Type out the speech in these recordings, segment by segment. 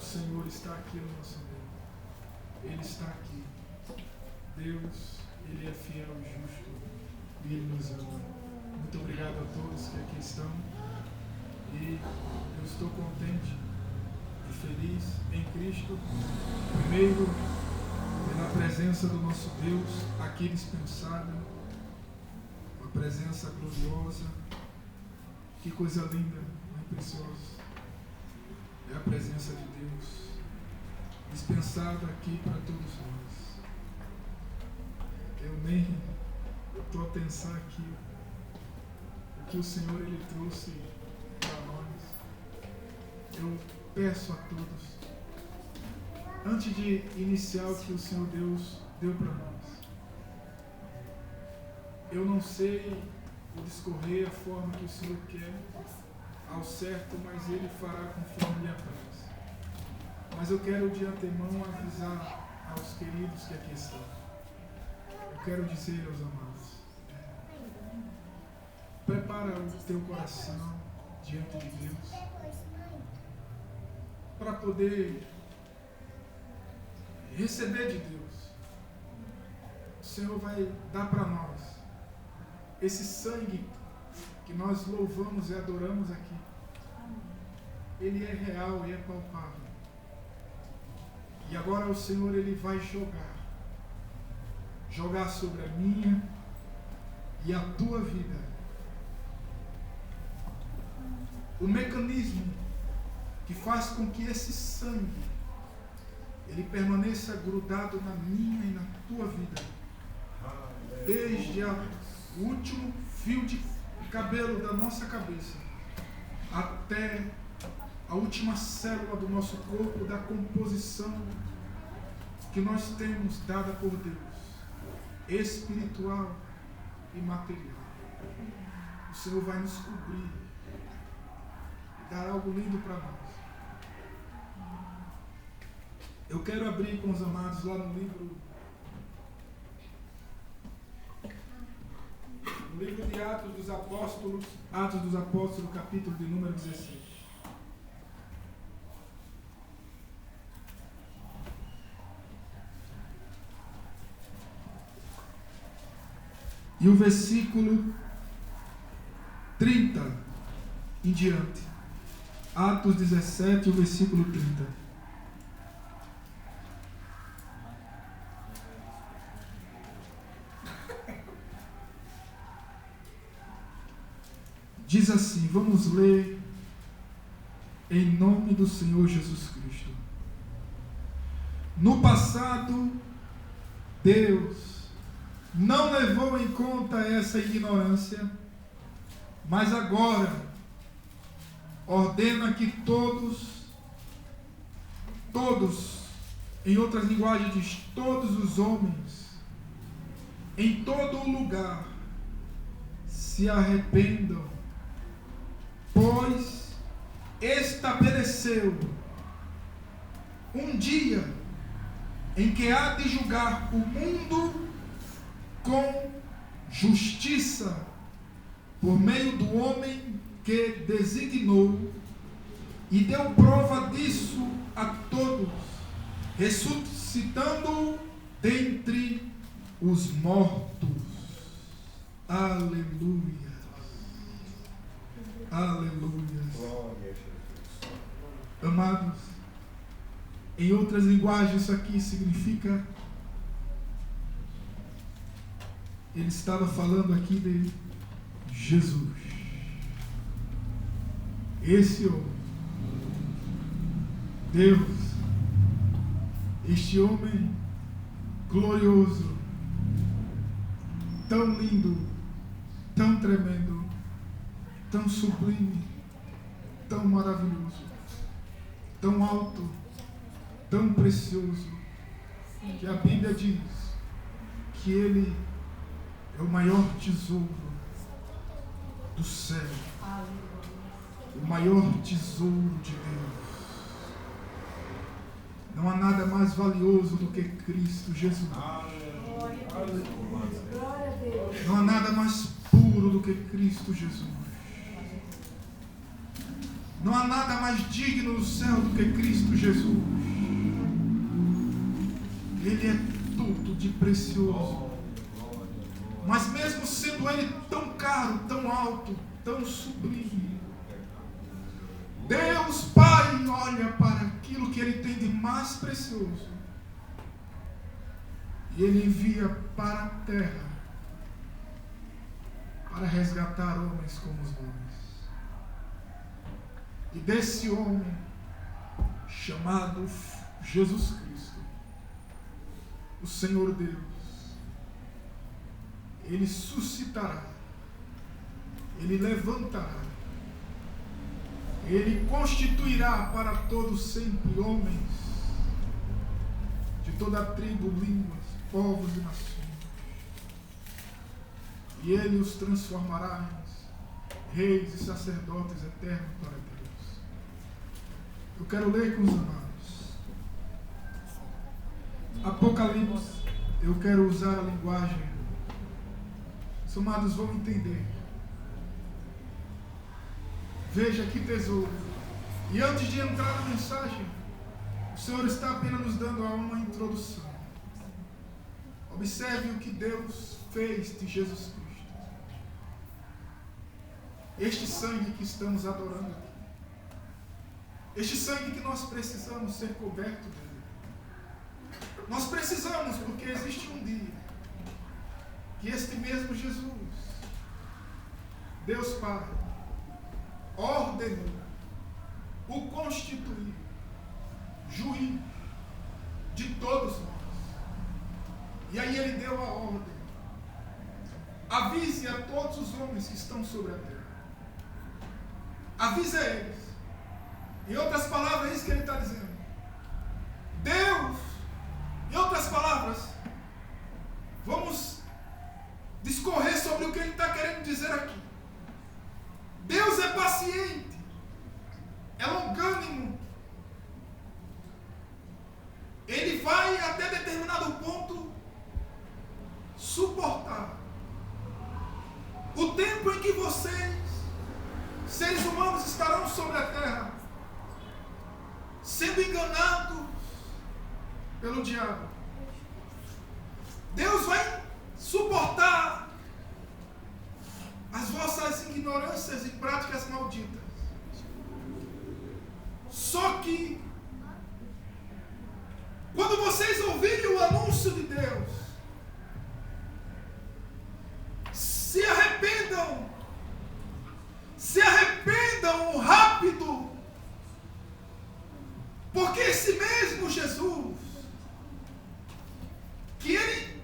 Senhor está aqui no nosso meio. Ele está aqui. Deus, Ele é fiel e justo e Ele nos ama. Muito obrigado a todos que aqui estão. E eu estou contente e feliz em Cristo. Primeiro, pela presença do nosso Deus aqui dispensada. Uma presença gloriosa. Que coisa linda, muito preciosa. É a presença de Deus dispensada aqui para todos nós. Eu estou a pensar aqui o que o Senhor Ele trouxe para nós. Eu peço a todos, antes de iniciar o que o Senhor Deus deu para nós, eu não sei o discorrer, a forma que o Senhor quer ao certo, mas Ele fará conforme lhe apraz. Mas eu quero de antemão avisar aos queridos que aqui estão. Eu quero dizer aos amados, prepara o teu coração diante de Deus para poder receber de Deus. O Senhor vai dar para nós esse sangue que nós louvamos e adoramos aqui. Ele é real e é palpável. E agora o Senhor Ele vai jogar sobre a minha e a tua vida o mecanismo que faz com que esse sangue ele permaneça grudado na minha e na tua vida, desde o último fio de cabelo da nossa cabeça até a última célula do nosso corpo, da composição que nós temos dada por Deus, espiritual e material. O Senhor vai nos cobrir e dar algo lindo para nós. Eu quero abrir com os amados lá no livro de Atos dos Apóstolos, capítulo de número 16. E o versículo 30 em diante. Atos 17, o versículo 30. Diz assim, vamos ler em nome do Senhor Jesus Cristo. No passado, Deus não levou em conta essa ignorância, mas agora ordena que todos, em outras linguagens diz, todos os homens, em todo lugar, se arrependam, pois estabeleceu um dia em que há de julgar o mundo com justiça por meio do homem que designou e deu prova disso a todos, ressuscitando dentre os mortos. Aleluia. Aleluia. Amados, em outras linguagens isso aqui significa, ele estava falando aqui de Jesus. Esse homem, Deus, este homem glorioso, tão lindo, tão tremendo, tão sublime, tão maravilhoso, tão alto, tão precioso, que a Bíblia diz que ele é o maior tesouro do céu, o maior tesouro de Deus. Não há nada mais valioso do que Cristo Jesus. Não há nada mais puro do que Cristo Jesus. Não há nada mais digno no céu do que Cristo Jesus. Ele é tudo de precioso. Mas mesmo sendo Ele tão caro, tão alto, tão sublime, Deus Pai olha para aquilo que Ele tem de mais precioso e Ele envia para a terra para resgatar homens como os homens. E desse homem chamado Jesus Cristo, o Senhor Deus, Ele suscitará, Ele levantará, Ele constituirá para todos sempre homens de toda a tribo, línguas, povos e nações. E Ele os transformará em reis e sacerdotes eternos para Deus. Eu quero ler com os amados Apocalipse. Eu quero usar a linguagem. Os amados vão entender. Veja que tesouro. E antes de entrar na mensagem, o Senhor está apenas nos dando uma introdução. Observe o que Deus fez de Jesus Cristo. Este sangue que estamos adorando aqui. Este sangue que nós precisamos ser coberto dele. Nós precisamos, porque existe um dia que este mesmo Jesus, Deus Pai, ordenou, o constituiu juiz de todos nós. E aí Ele deu a ordem: avise a todos os homens que estão sobre a terra. Avise a eles. Em outras palavras, é isso que Ele está dizendo. Deus, em outras palavras, vamos discorrer sobre o que Ele está querendo dizer aqui. Deus é paciente, é longânimo. Ele vai até determinado ponto suportar o tempo em que vocês, seres humanos, estarão sobre a terra, sendo enganados pelo diabo. Deus vai suportar as vossas ignorâncias e práticas malditas. Só que, quando vocês ouvirem o anúncio de Deus, se arrependam rápido, porque esse mesmo Jesus, que Ele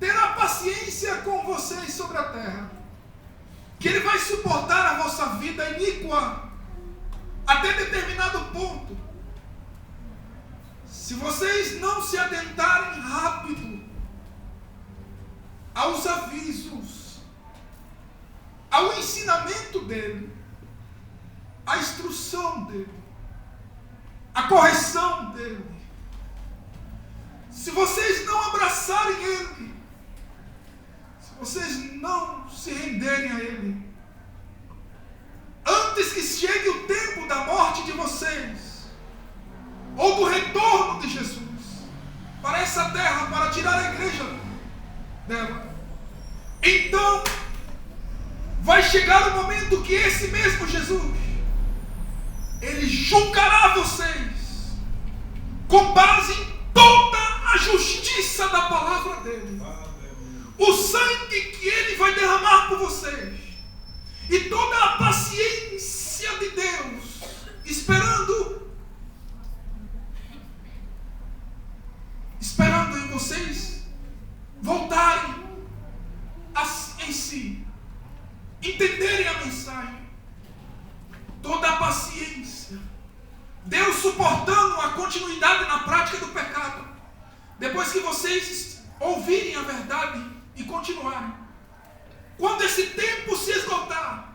terá paciência com vocês sobre a terra, que Ele vai suportar a vossa vida iníqua até determinado ponto. Se vocês não se atentarem rápido aos avisos, ao ensinamento dele, à instrução dele, à correção dele, se vocês não abraçarem ele, se vocês não se renderem a ele, antes que chegue o tempo da morte de vocês, ou do retorno de Jesus para essa terra, para tirar a igreja dela, então vai chegar o momento que esse mesmo Jesus, Ele julgará vocês com base em toda a justiça da palavra dele. O sangue que Ele vai derramar por vocês e toda a paciência de Deus, esperando em vocês voltarem em si, entenderem a mensagem, toda a paciência, Deus suportando a continuidade na prática do pecado, depois que vocês ouvirem a verdade e continuarem. Quando esse tempo se esgotar,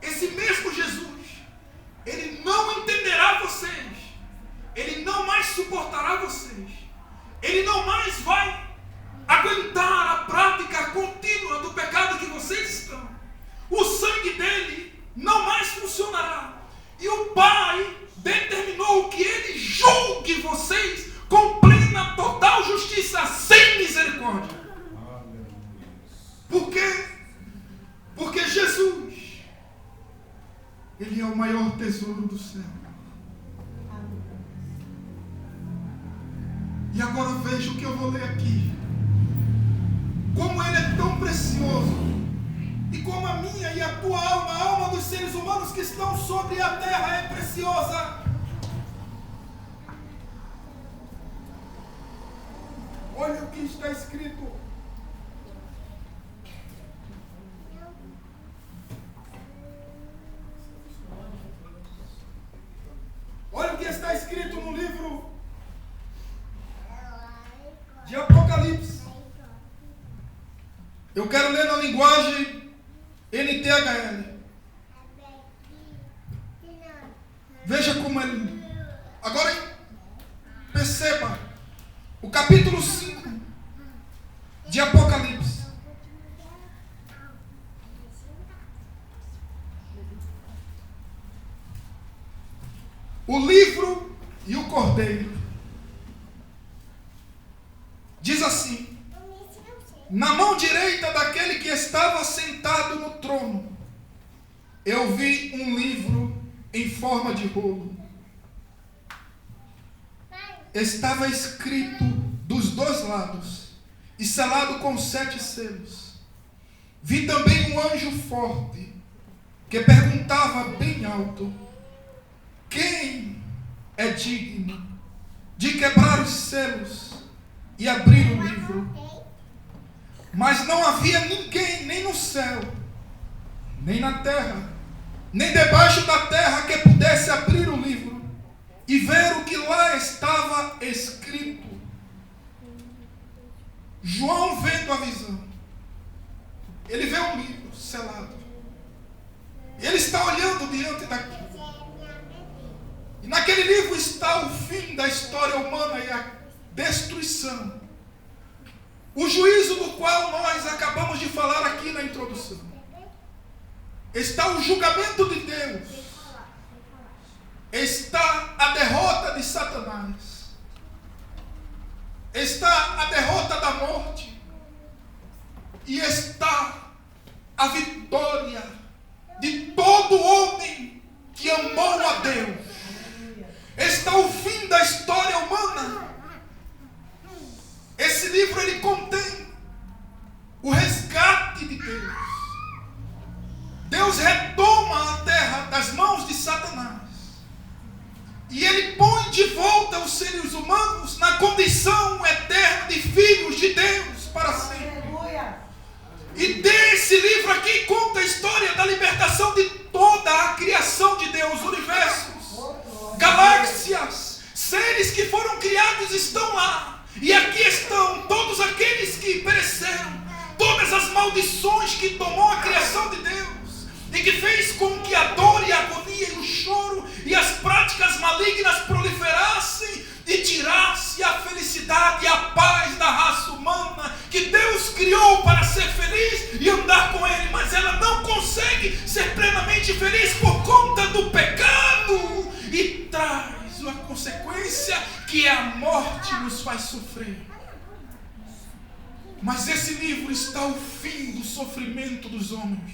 esse mesmo Jesus, Ele não entenderá vocês, Ele não mais suportará vocês, Ele não mais vai aguentar a prática contínua do pecado que vocês estão. O sangue dele não mais funcionará. tesouro do céu. E agora veja o que eu vou ler aqui. Como ele é tão precioso. E como a minha e a tua alma, a alma dos seres humanos que estão sobre a terra é preciosa. Olha o que está escrito. Olha o que está escrito no livro de Apocalipse. Eu quero ler na linguagem NTHL. Veja como é lindo. Agora perceba o capítulo 5 de Apocalipse. O livro e o cordeiro. Diz assim: na mão direita daquele que estava sentado no trono, eu vi um livro em forma de rolo. Estava escrito dos dois lados e selado com 7 selos. Vi também um anjo forte que perguntava bem alto: quem é digno de quebrar os selos e abrir o livro? Mas não havia ninguém, nem no céu, nem na terra, nem debaixo da terra, que pudesse abrir o livro e ver o que lá estava escrito. João, vendo a visão, ele vê um livro selado. Ele está olhando diante daquilo. E naquele livro está o fim da história humana e a destruição. O juízo do qual nós acabamos de falar aqui na introdução. Está o julgamento de Deus. Está a derrota de Satanás. Está a derrota da morte. E está a vitória de todo homem que amou a Deus. Está o fim da história humana. Esse livro ele contém o resgate de Deus. Deus retoma a terra das mãos de Satanás. E ele põe de volta os seres humanos na condição eterna de filhos de Deus para sempre. E desse livro aqui conta a história da libertação de toda a criação de Deus, universos, galáxias, seres que foram criados estão lá. E aqui estão todos aqueles que pereceram, todas as maldições que tomou a criação de Deus e que fez com que a dor e a agonia e o choro e as práticas malignas proliferassem e tirasse a felicidade e a paz da raça humana que Deus criou para ser feliz e andar com Ele, mas ela não consegue ser plenamente feliz por conta do pecado e traz a consequência que é a morte, nos faz sofrer. Mas esse livro está o fim do sofrimento dos homens.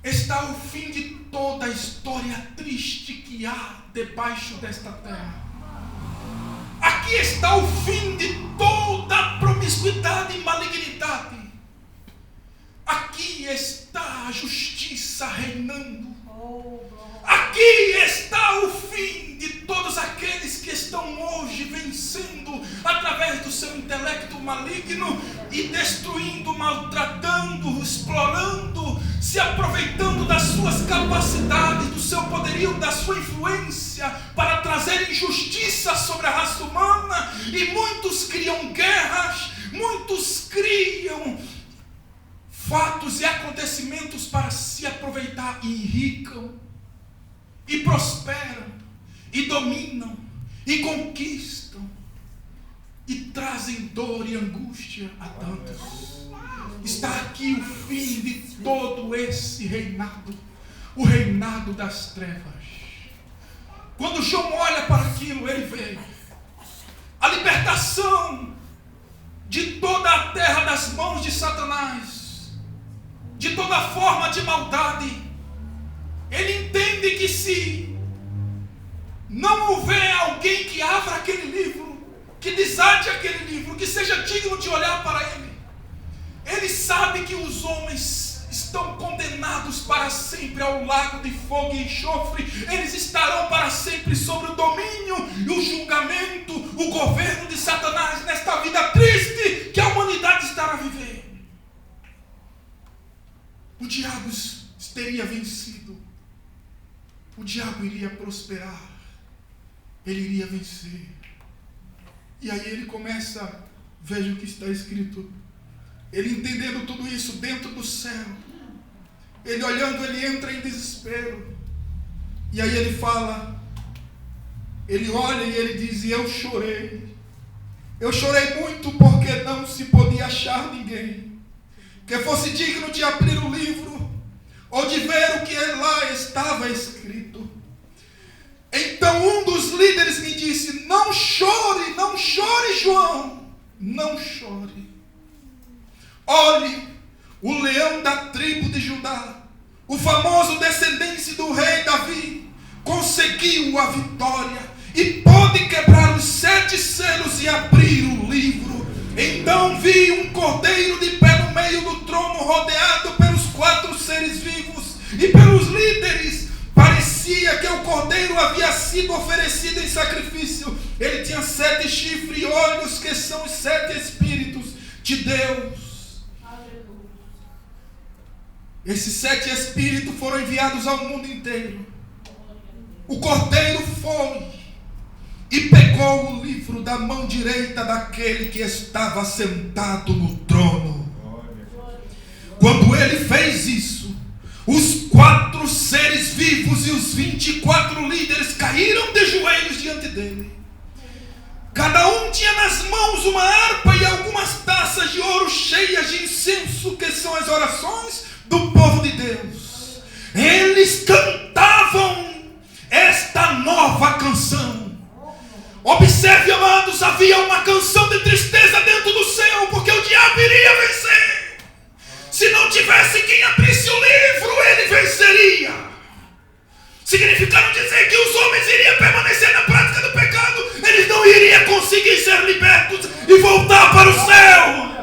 Está o fim de toda a história triste que há debaixo desta terra. Aqui está o fim de toda a promiscuidade e malignidade. Aqui está a justiça reinando. Aqui está o fim de todos aqueles que estão hoje vencendo através do seu intelecto maligno e destruindo, maltratando, explorando, se aproveitando das suas capacidades, do seu poderio, da sua influência para trazer injustiça sobre a raça humana. E muitos criam guerras, muitos criam fatos e acontecimentos para se aproveitar e enricam. E prosperam, e dominam, e conquistam, e trazem dor e angústia a tantos. Está aqui o fim de todo esse reinado, o reinado das trevas. Quando João olha para aquilo, ele vê a libertação de toda a terra das mãos de Satanás, de toda forma de maldade. Ele entende que se não houver alguém que abra aquele livro, que desate aquele livro, que seja digno de olhar para ele, ele sabe que os homens estão condenados para sempre ao lago de fogo e enxofre. Eles estarão para sempre sobre o domínio e o julgamento, o governo de Satanás nesta vida triste que a humanidade estará vivendo. O diabo teria vencido. O diabo iria prosperar. Ele iria vencer. E aí ele começa, veja o que está escrito. Ele entendendo tudo isso dentro do céu. Ele olhando, ele entra em desespero. E aí ele fala, ele olha e ele diz: e eu chorei. Eu chorei muito porque não se podia achar ninguém que fosse digno de abrir o livro ou de ver o que lá estava escrito. Então um dos líderes me disse: não chore, não chore, João, não chore. Olhe, o leão da tribo de Judá, o famoso descendente do rei Davi, conseguiu a vitória e pôde quebrar os 7 selos e abrir o livro. Então vi um cordeiro de pé no meio do trono, rodeado pelos 4 seres vivos e pelos líderes. Parecia que o cordeiro havia sido oferecido em sacrifício. Ele tinha 7 chifres e olhos, que são os 7 espíritos de Deus. Esses 7 espíritos foram enviados ao mundo inteiro. O cordeiro foi e pegou o livro da mão direita daquele que estava sentado no trono. Quando ele fez isso, os 4 seres vivos e os 24 líderes caíram de joelhos diante dele. Cada um tinha nas mãos uma harpa e algumas taças de ouro cheias de incenso, que são as orações do povo de Deus. Eles cantavam esta nova canção. Observe, amados, havia uma canção de tristeza dentro do céu, porque o diabo iria vencer. Se não tivesse quem abrisse o livro, ele venceria. Significando dizer que os homens iriam permanecer na prática do pecado. Eles não iriam conseguir ser libertos e voltar para o céu.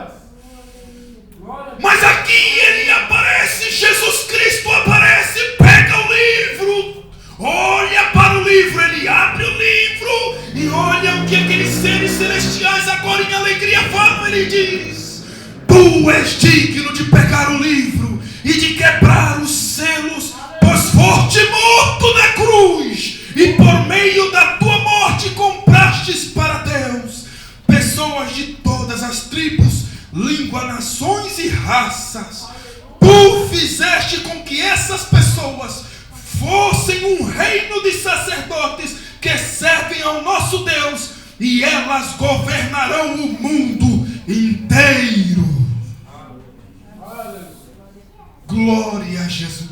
Mas aqui ele aparece, Jesus Cristo aparece, pega o livro, olha para o livro, ele abre o livro e olha o que aqueles seres celestiais agora em alegria falam. Ele diz: tu és digno de pegar o livro e de quebrar os selos, pois foste morto na cruz e por meio da tua morte comprastes para Deus pessoas de todas as tribos, língua, nações e raças. Tu fizeste com que essas pessoas fossem um reino de sacerdotes que servem ao nosso Deus, e elas governarão o mundo inteiro. Glória a Jesus.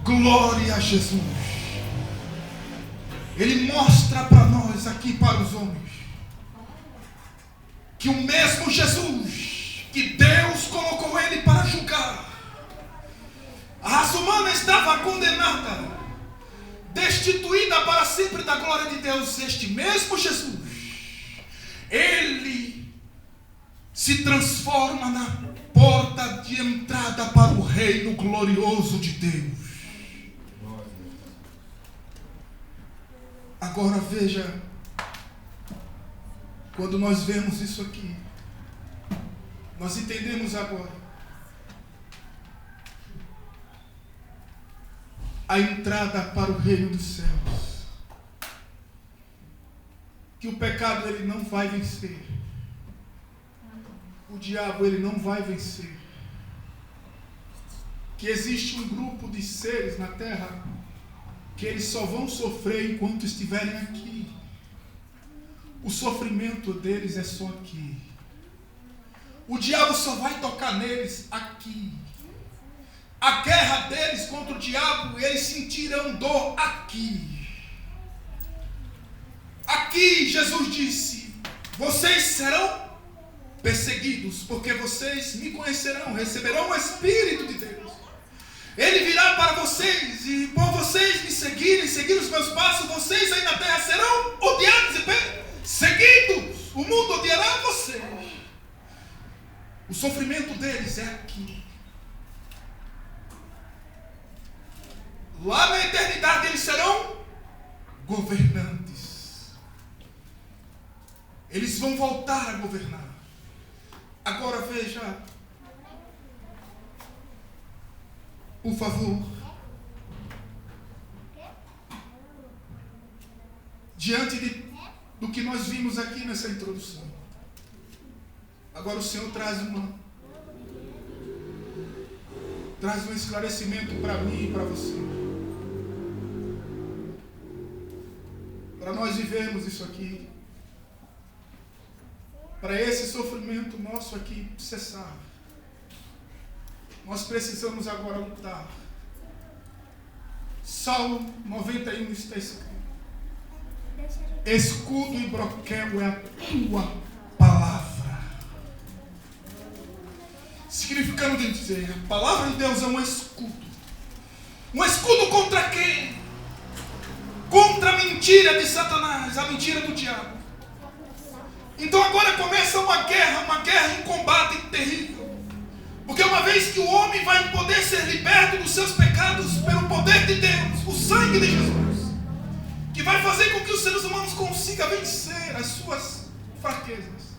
Glória a Jesus. Ele mostra para nós aqui, para os homens, que o mesmo Jesus que Deus colocou ele para julgar, a raça humana estava condenada, destituída para sempre da glória de Deus. Este mesmo Jesus, ele se transforma na porta de entrada para o reino glorioso de Deus. Agora veja, quando nós vemos isso aqui, nós entendemos agora a entrada para o reino dos céus, que o pecado ele não vai vencer, o diabo ele não vai vencer, que existe um grupo de seres na terra que eles só vão sofrer enquanto estiverem aqui. O sofrimento deles é só aqui. O diabo só vai tocar neles aqui. A guerra deles contra o diabo, eles sentirão dor aqui. Aqui Jesus disse: vocês serão perseguidos, porque vocês me conhecerão, receberão o Espírito de Deus. Ele virá para vocês, e por vocês me seguirem, seguir os meus passos, vocês aí na terra serão odiados e perseguidos. O mundo odiará vocês. O sofrimento deles é aqui. Lá na eternidade eles serão governantes. Eles vão voltar a governar. Agora veja, por favor, diante do que nós vimos aqui nessa introdução, agora o Senhor traz um esclarecimento para mim e para você, para nós vivermos isso aqui, para esse sofrimento nosso aqui cessar. Nós precisamos agora lutar. Salmo 91 está escrito: escudo e broquel é a tua palavra. Significando de dizer, a palavra de Deus é um escudo. Um escudo contra quem? Contra a mentira de Satanás, a mentira do diabo. Então agora começa uma guerra em combate terrível. Porque uma vez que o homem vai poder ser liberto dos seus pecados pelo poder de Deus, o sangue de Jesus, que vai fazer com que os seres humanos consigam vencer as suas fraquezas,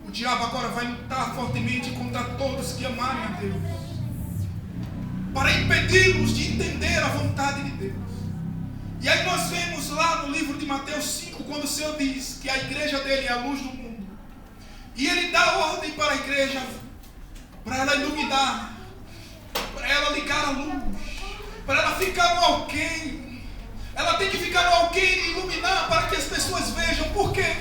o diabo agora vai lutar fortemente contra todos que amarem a Deus, para impedi-los de entender a vontade de Deus. E aí nós vemos lá no livro de Mateus 5, quando o Senhor diz que a igreja dele é a luz do mundo, e ele dá ordem para a igreja, para ela iluminar, para ela ligar a luz, para ela ficar no alqueire. Ela tem que ficar no alqueire e iluminar para que as pessoas vejam. Por quê?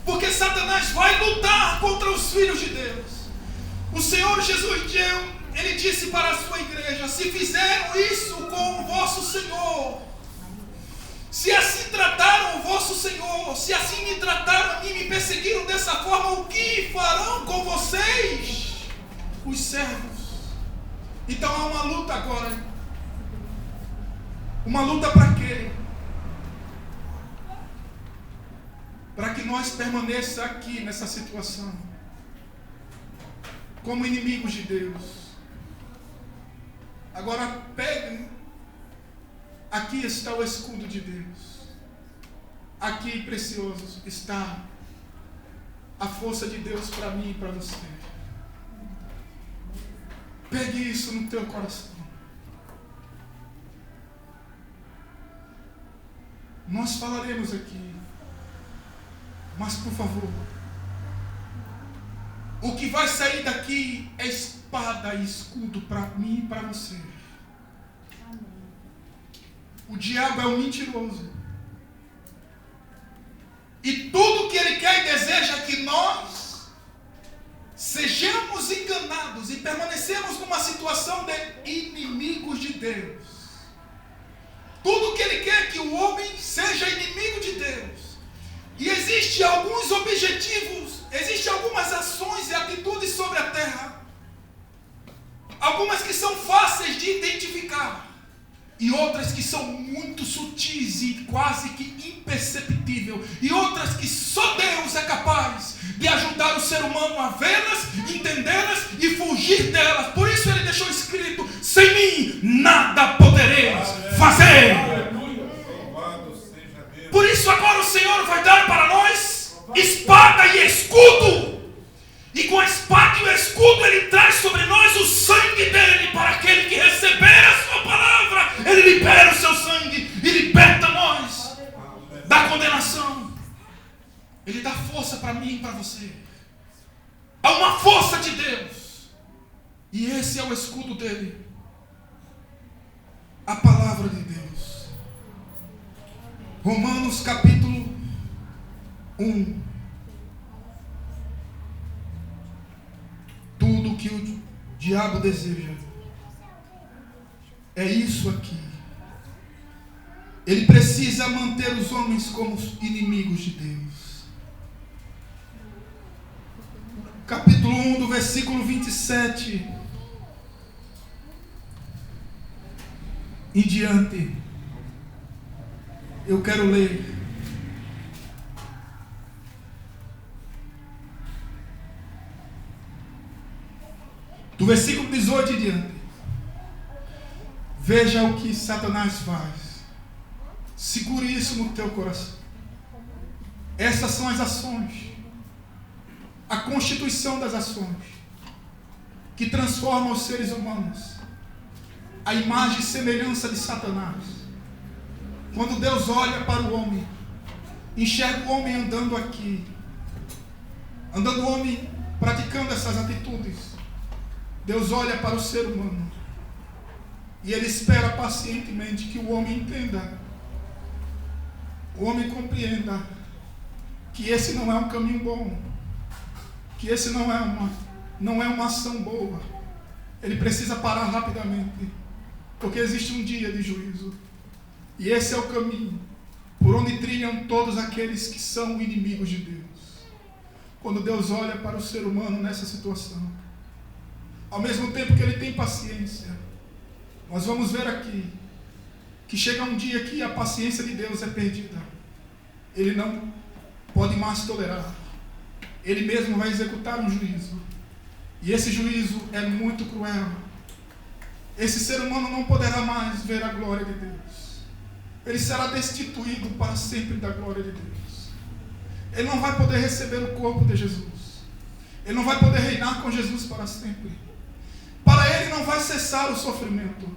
Porque Satanás vai lutar contra os filhos de Deus. O Senhor Jesus, ele disse para a sua igreja: se fizeram isso com o vosso Senhor, se assim trataram o vosso Senhor, se assim me trataram a mim, me perseguiram dessa forma, o que farão com vocês, os servos? Então há uma luta agora. Uma luta para quê? Para que nós permaneçamos aqui nessa situação como inimigos de Deus. Agora peguem. Aqui está o escudo de Deus. Aqui, preciosos, está a força de Deus para mim e para você. Pegue isso no teu coração. Nós falaremos aqui, mas por favor, o que vai sair daqui é espada e escudo para mim e para você. O diabo é um mentiroso. E tudo que ele quer e deseja é que nós sejamos enganados e permanecemos numa situação de inimigos de Deus. Tudo que ele quer é que o homem seja inimigo de Deus. E existem alguns objetivos, existem algumas ações e atitudes sobre a terra, algumas que são fáceis de identificar, e outras que são muito sutis e quase que imperceptível, e outras que só Deus é capaz de ajudar o ser humano a vê-las, entendê-las e fugir delas. Por isso ele deixou escrito: sem mim nada podereis fazer. Por isso agora o Senhor vai dar para nós espada e escudo. E com a espada e o escudo ele traz sobre nós o sangue dele, para aquele que receber a sua palavra, ele libera o seu sangue e liberta nós da condenação. Ele dá força para mim e para você. Há uma força de Deus, e esse é o escudo dele, a palavra de Deus. Romanos capítulo 1. Tudo que o diabo deseja é isso aqui. Ele precisa manter os homens como inimigos de Deus. Capítulo 1, do versículo 27. em diante, eu quero ler do versículo 18 em diante. Veja o que Satanás faz. Segure isso no teu coração. Essas são as ações, a constituição das ações que transformam os seres humanos, a imagem e semelhança de Satanás. Quando Deus olha para o homem, enxerga o homem andando aqui, o homem praticando essas atitudes. Deus olha para o ser humano e Ele espera pacientemente que o homem entenda, o homem compreenda que esse não é um caminho bom, que esse não é uma ação boa. Ele precisa parar rapidamente, porque existe um dia de juízo, e esse é o caminho por onde trilham todos aqueles que são inimigos de Deus. Quando Deus olha para o ser humano nessa situação, ao mesmo tempo que Ele tem paciência, nós vamos ver aqui que chega um dia que a paciência de Deus é perdida. Ele não pode mais tolerar. Ele mesmo vai executar um juízo. E esse juízo é muito cruel. Esse ser humano não poderá mais ver a glória de Deus. Ele será destituído para sempre da glória de Deus. Ele não vai poder receber o corpo de Jesus. Ele não vai poder reinar com Jesus para sempre. Para ele não vai cessar o sofrimento.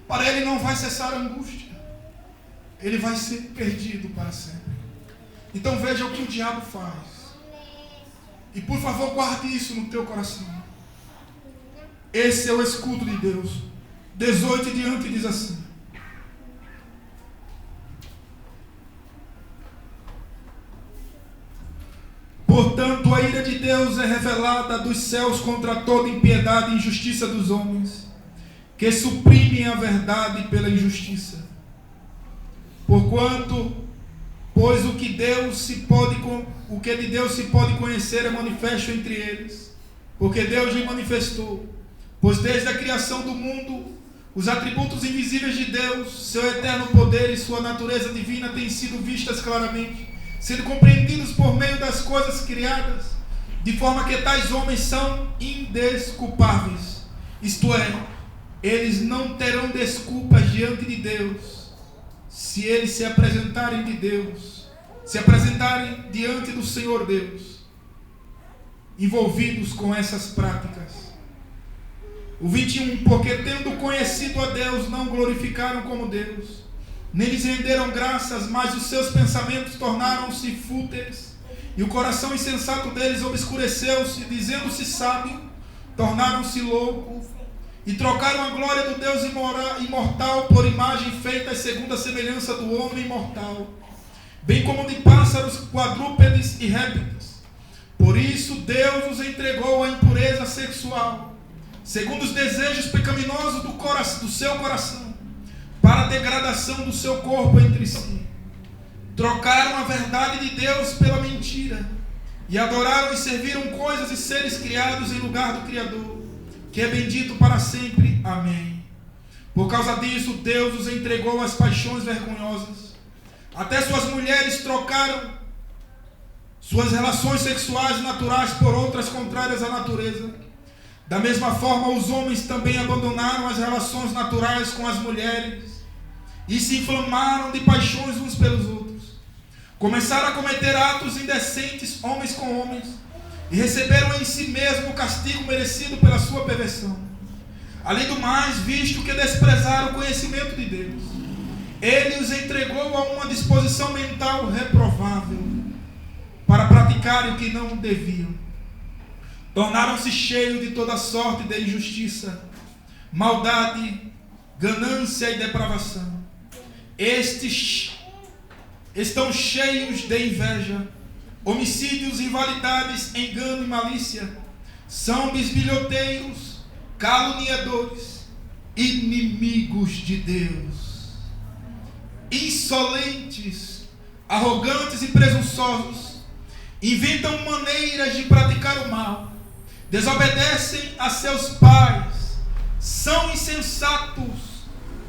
Para ele não vai cessar a angústia. Ele vai ser perdido para sempre. Então veja o que o diabo faz. E por favor, guarde isso no teu coração. Esse é o escudo de Deus. 18 em diante diz assim: portanto, a ira de Deus é revelada dos céus contra toda impiedade e injustiça dos homens, que suprimem a verdade pela injustiça. Porquanto, pois o que de Deus se pode conhecer é manifesto entre eles, porque Deus lhe manifestou. Pois desde a criação do mundo, os atributos invisíveis de Deus, seu eterno poder e sua natureza divina têm sido vistas claramente, sendo compreendidos por meio das coisas criadas, de forma que tais homens são indesculpáveis. Isto é, eles não terão desculpas diante de Deus, se eles se apresentarem diante do Senhor Deus, envolvidos com essas práticas. O 21, porque tendo conhecido a Deus, não glorificaram como Deus, nem lhes renderam graças, mas os seus pensamentos tornaram-se fúteis, e o coração insensato deles obscureceu-se, dizendo-se sábio, tornaram-se loucos, e trocaram a glória do Deus imortal por imagem feitas segundo a semelhança do homem mortal, bem como de pássaros, quadrúpedes e répteis. Por isso Deus os entregou à impureza sexual, segundo os desejos pecaminosos do seu coração, para a degradação do seu corpo entre si. Trocaram a verdade de Deus pela mentira, e adoraram e serviram coisas e seres criados em lugar do Criador, que é bendito para sempre. Amém. Por causa disso, Deus os entregou às paixões vergonhosas. Até suas mulheres trocaram suas relações sexuais naturais por outras contrárias à natureza. Da mesma forma, os homens também abandonaram as relações naturais com as mulheres e se inflamaram de paixões uns pelos outros. Começaram a cometer atos indecentes, homens com homens, e receberam em si mesmo o castigo merecido pela sua perversão. Além do mais, visto que desprezaram o conhecimento de Deus, Ele os entregou a uma disposição mental reprovável, para praticarem o que não deviam. Tornaram-se cheios de toda sorte de injustiça, maldade, ganância e depravação. Estes estão cheios de inveja, homicídios, rivalidades, engano e malícia. São bisbilhoteiros, caluniadores, inimigos de Deus, insolentes, arrogantes e presunçosos. Inventam maneiras de praticar o mal, desobedecem a seus pais, são insensatos,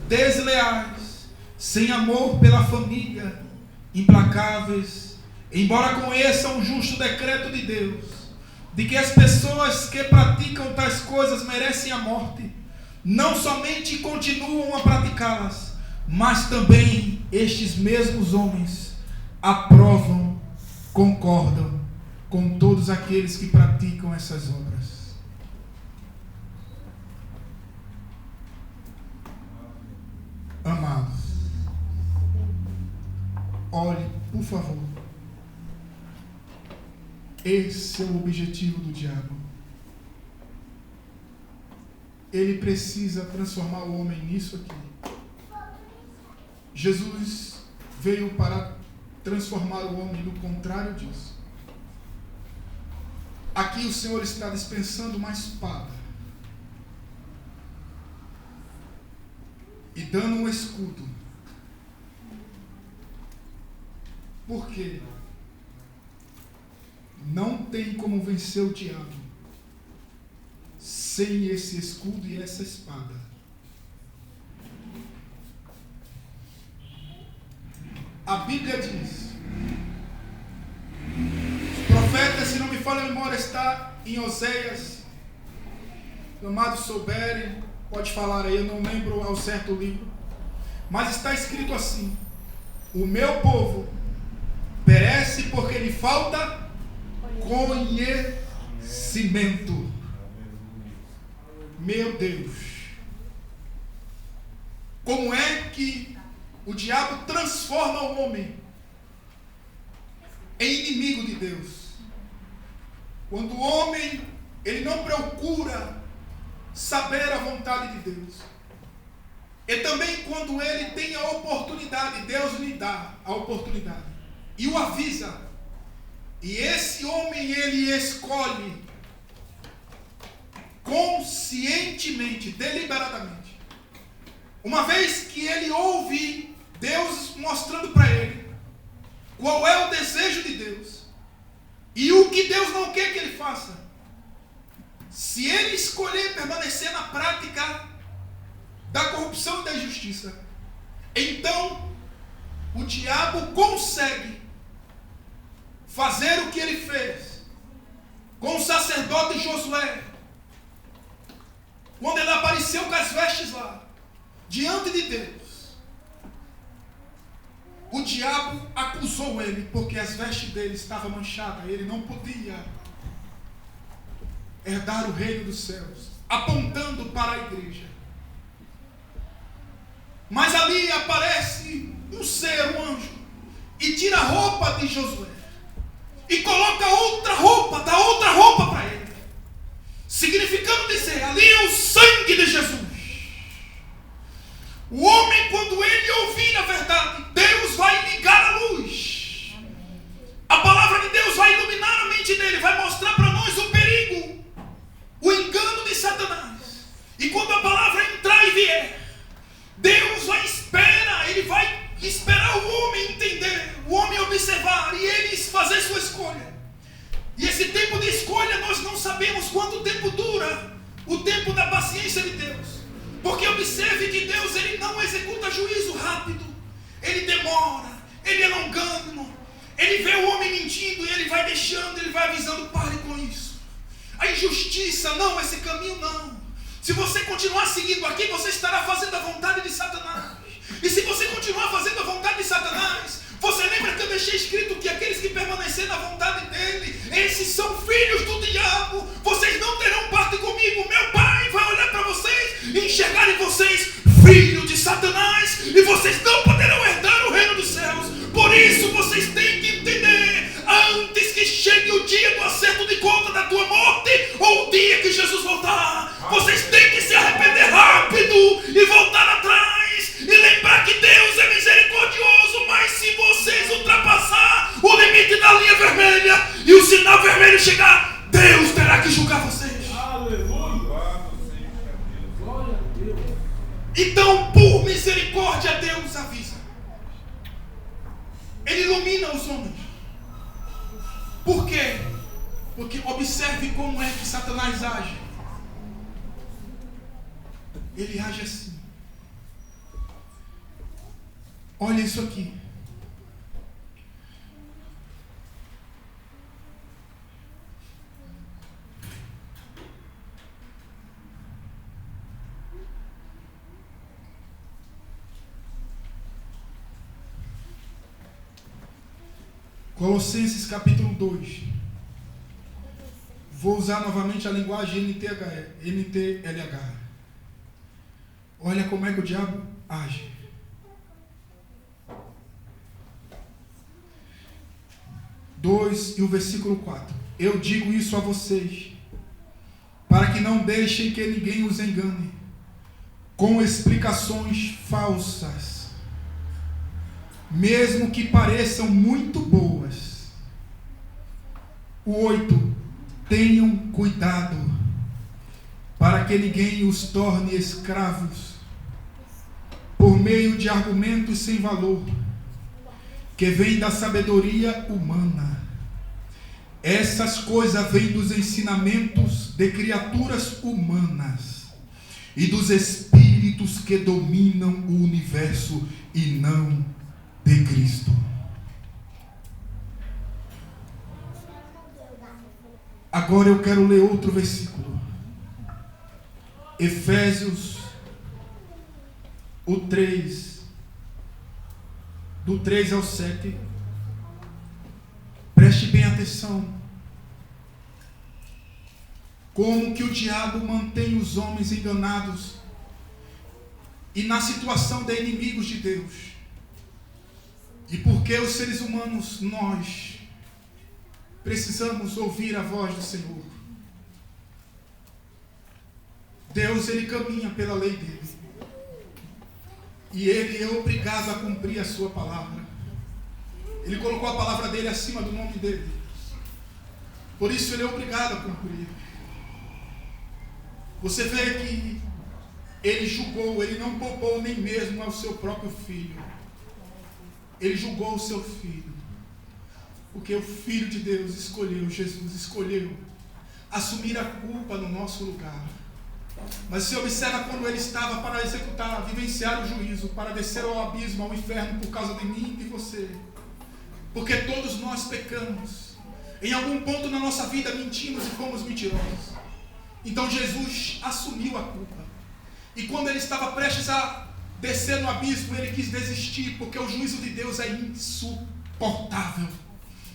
desleais, sem amor pela família, implacáveis, embora conheçam o justo decreto de Deus, de que as pessoas que praticam tais coisas merecem a morte, não somente continuam a praticá-las, mas também estes mesmos homens aprovam, concordam com todos aqueles que praticam essas obras. Amados, olhe, por favor. Esse é o objetivo do diabo. Ele precisa transformar o homem nisso aqui. Jesus veio para transformar o homem no contrário disso. Aqui o Senhor está dispensando uma espada e dando um escudo. Por quê? Não tem como vencer o diabo sem esse escudo e essa espada. A Bíblia diz, os profetas, se não me falha a memória, está em Oséias. Amados souberem, pode falar aí, eu não lembro ao certo o livro, mas está escrito assim: o meu povo perece porque lhe falta conhecimento. Meu Deus, como é que o diabo transforma o homem em inimigo de Deus? Quando o homem, ele não procura saber a vontade de Deus. E também quando ele tem a oportunidade, Deus lhe dá a oportunidade e o avisa. E esse homem, ele escolhe conscientemente, deliberadamente. Uma vez que ele ouve Deus mostrando para ele qual é o desejo de Deus e o que Deus não quer que ele faça, se ele escolher permanecer na prática da corrupção e da injustiça, então o diabo consegue fazer o que ele fez com o sacerdote Josué, quando ele apareceu com as vestes lá, diante de Deus. O diabo acusou ele, porque as vestes dele estavam manchadas, ele não podia herdar o reino dos céus, apontando para a igreja. Mas ali aparece um ser, um anjo, e tira a roupa de Josué e coloca outra roupa, dá outra roupa para ele, significando dizer, ali é o sangue de Jesus. O homem, quando ele ouvir a verdade, Deus vai ligar a luz. A palavra de Deus vai iluminar a mente dele, vai mostrar para nós o perigo, o engano de Satanás. E quando a palavra entrar e vier, Deus vai esperar, ele vai esperar o homem entender, o homem observar e ele fazer sua escolha. E esse tempo de escolha nós não sabemos quanto tempo dura, o tempo da paciência de Deus. Porque observe que Deus, ele não executa juízo rápido, ele demora, ele é longânimo, ele vê o homem mentindo e ele vai deixando, ele vai avisando, pare com isso. A injustiça, não, esse caminho não. Se você continuar seguindo aqui, você estará fazendo a vontade de Satanás. E se você continuar fazendo a vontade de Satanás, você lembra que eu deixei escrito que aqueles que permanecerem na vontade dele, esses são filhos do diabo. Vocês não terão parte comigo. Meu Pai vai olhar para vocês e enxergar em vocês filhos de Satanás, e vocês não poderão herdar o reino dos céus. Por isso vocês têm que entender, antes que chegue o dia do acerto de conta da tua morte, ou o dia que Jesus voltar, vocês têm que se arrepender rápido e voltar atrás e lembrar que Deus é misericordioso. Mas se vocês ultrapassar o limite da linha vermelha e o sinal vermelho chegar, Deus terá que julgar vocês. Aleluia. Glória a Deus. Então, por misericórdia, Deus avisa. Ele ilumina os homens. Por quê? Porque observe como é que Satanás age. Ele age assim. Olha isso aqui. Colossenses capítulo 2. Vou usar novamente a linguagem NTLH. Olha como é que o diabo age. 2 e o versículo 4. Eu digo isso a vocês, para que não deixem que ninguém os engane, com explicações falsas, mesmo que pareçam muito boas. O 8. Tenham cuidado, para que ninguém os torne escravos, por meio de argumentos sem valor, que vêm da sabedoria humana. Essas coisas vêm dos ensinamentos de criaturas humanas e dos espíritos que dominam o universo e não de Cristo. Agora eu quero ler outro versículo. Efésios, o 3, do 3 ao 7. Preste bem atenção. Como que o diabo mantém os homens enganados e na situação de inimigos de Deus. E porque os seres humanos, nós precisamos ouvir a voz do Senhor. Deus, Ele caminha pela lei dele. E Ele é obrigado a cumprir a sua palavra. Ele colocou a palavra dele acima do nome dele. Por isso Ele é obrigado a cumprir. Você vê que Ele julgou, Ele não poupou nem mesmo ao seu próprio filho. Ele julgou o seu filho. Porque o Filho de Deus escolheu, Jesus escolheu assumir a culpa no nosso lugar. Mas você observa quando ele estava para executar, vivenciar o juízo, para descer ao abismo, ao inferno, por causa de mim e de você. Porque todos nós pecamos. Em algum ponto na nossa vida mentimos e fomos mentirosos. Então Jesus assumiu a culpa. E quando ele estava prestes a descer no abismo, ele quis desistir, porque o juízo de Deus é insuportável.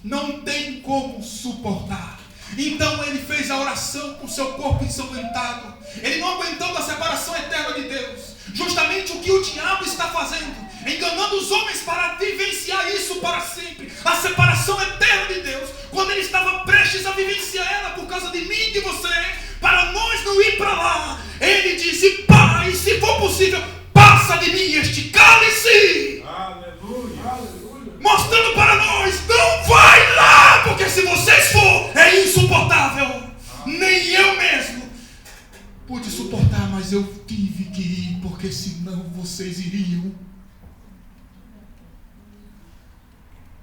Não tem como suportar. Então ele fez a oração com seu corpo ensanguentado. Ele não aguentou a separação eterna de Deus. Justamente o que o diabo está fazendo, enganando os homens para vivenciar isso para sempre, a separação eterna de Deus. Quando ele estava prestes a vivenciar ela por causa de mim e de você, para nós não ir para lá, ele disse: Pai, se for possível, passa de mim este cálice. Aleluia, aleluia. Mostrando para nós, não vai lá, porque se vocês for, é insuportável. Nem eu mesmo pude suportar, mas eu tive que ir, porque senão vocês iriam.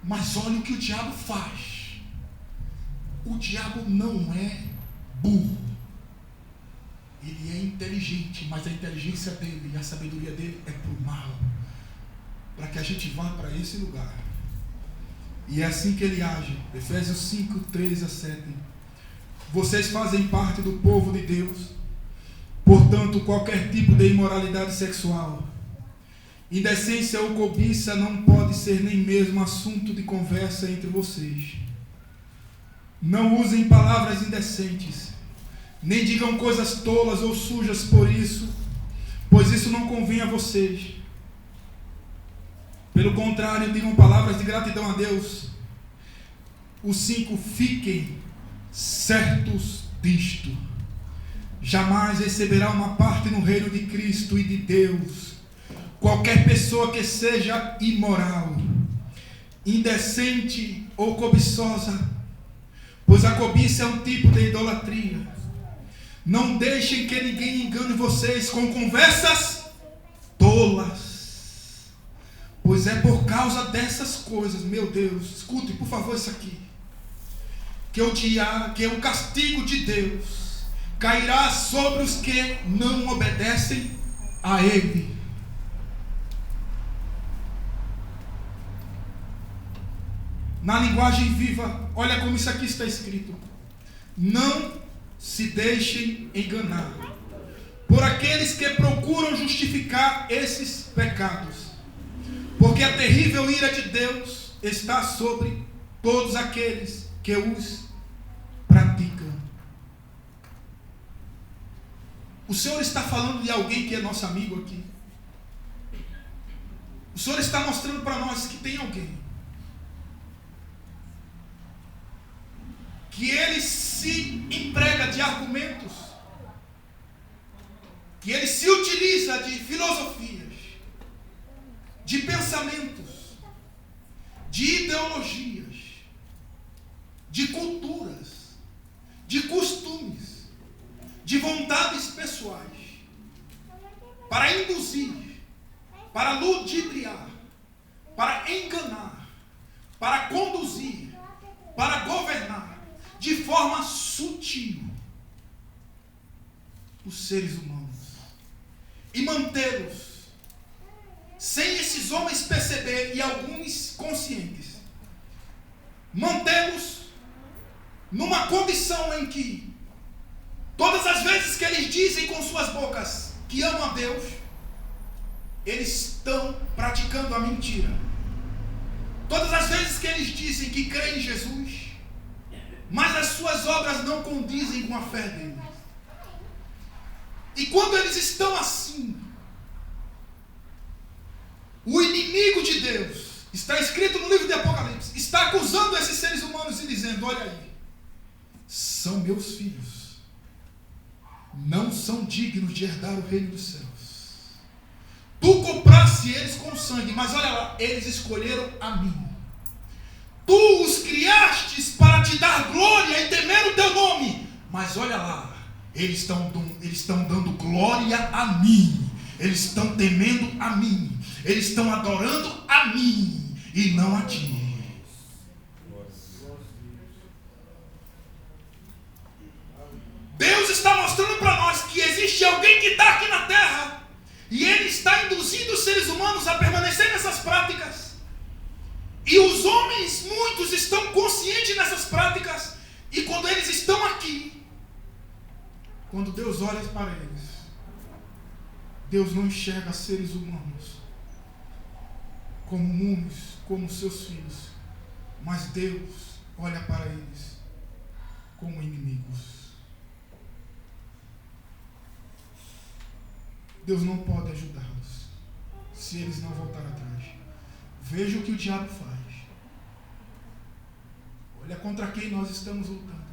Mas olha o que o diabo faz. O diabo não é burro. Ele é inteligente, mas a inteligência dele e a sabedoria dele é para o mal, para que a gente vá para esse lugar. E é assim que ele age. Efésios 5, 3 a 7. Vocês fazem parte do povo de Deus. Portanto, qualquer tipo de imoralidade sexual, indecência ou cobiça não pode ser nem mesmo assunto de conversa entre vocês. Não usem palavras indecentes, nem digam coisas tolas ou sujas por isso, pois isso não convém a vocês. Pelo contrário, digam palavras de gratidão a Deus. Os 5, fiquem certos disto: jamais receberá uma parte no reino de Cristo e de Deus qualquer pessoa que seja imoral, indecente ou cobiçosa, pois a cobiça é um tipo de idolatria. Não deixem que ninguém engane vocês com conversas tolas, pois é por causa dessas coisas, meu Deus, escute por favor isso aqui, que o castigo de Deus cairá sobre os que não obedecem a Ele. Na linguagem viva, olha como isso aqui está escrito: não se deixem enganar por aqueles que procuram justificar esses pecados, porque a terrível ira de Deus está sobre todos aqueles que os praticam. O Senhor está falando de alguém que é nosso amigo aqui. O Senhor está mostrando para nós que tem alguém que ele se emprega de argumentos, que ele se utiliza de filosofias, de pensamentos, de ideologias, de culturas, de costumes, de vontades pessoais, para induzir, para ludibriar, para enganar, para conduzir, para governar de forma sutil os seres humanos e mantê-los sem esses homens perceber, e alguns conscientes, mantê-los numa condição em que todas as vezes que eles dizem com suas bocas que amam a Deus, eles estão praticando a mentira. Todas as vezes que eles dizem que creem em Jesus, mas as suas obras não condizem com a fé deles. E quando eles estão assim, o inimigo de Deus, está escrito no livro de Apocalipse, está acusando esses seres humanos e dizendo: olha aí, são meus filhos, não são dignos de herdar o reino dos céus. Tu compraste eles com sangue, mas olha lá, eles escolheram a mim. Tu os criastes para te dar glória e temer o teu nome, mas olha lá, eles estão dando glória a mim, eles estão temendo a mim, eles estão adorando a mim e não a ti. Deus está mostrando para nós que existe alguém que está aqui na terra e ele está induzindo os seres humanos a permanecer nessas práticas. E os homens, muitos, estão conscientes nessas práticas. E quando eles estão aqui, quando Deus olha para eles, Deus não enxerga seres humanos como múmios, como seus filhos, mas Deus olha para eles como inimigos. Deus não pode ajudá-los se eles não voltarem atrás. Veja o que o diabo faz. Olha contra quem nós estamos lutando.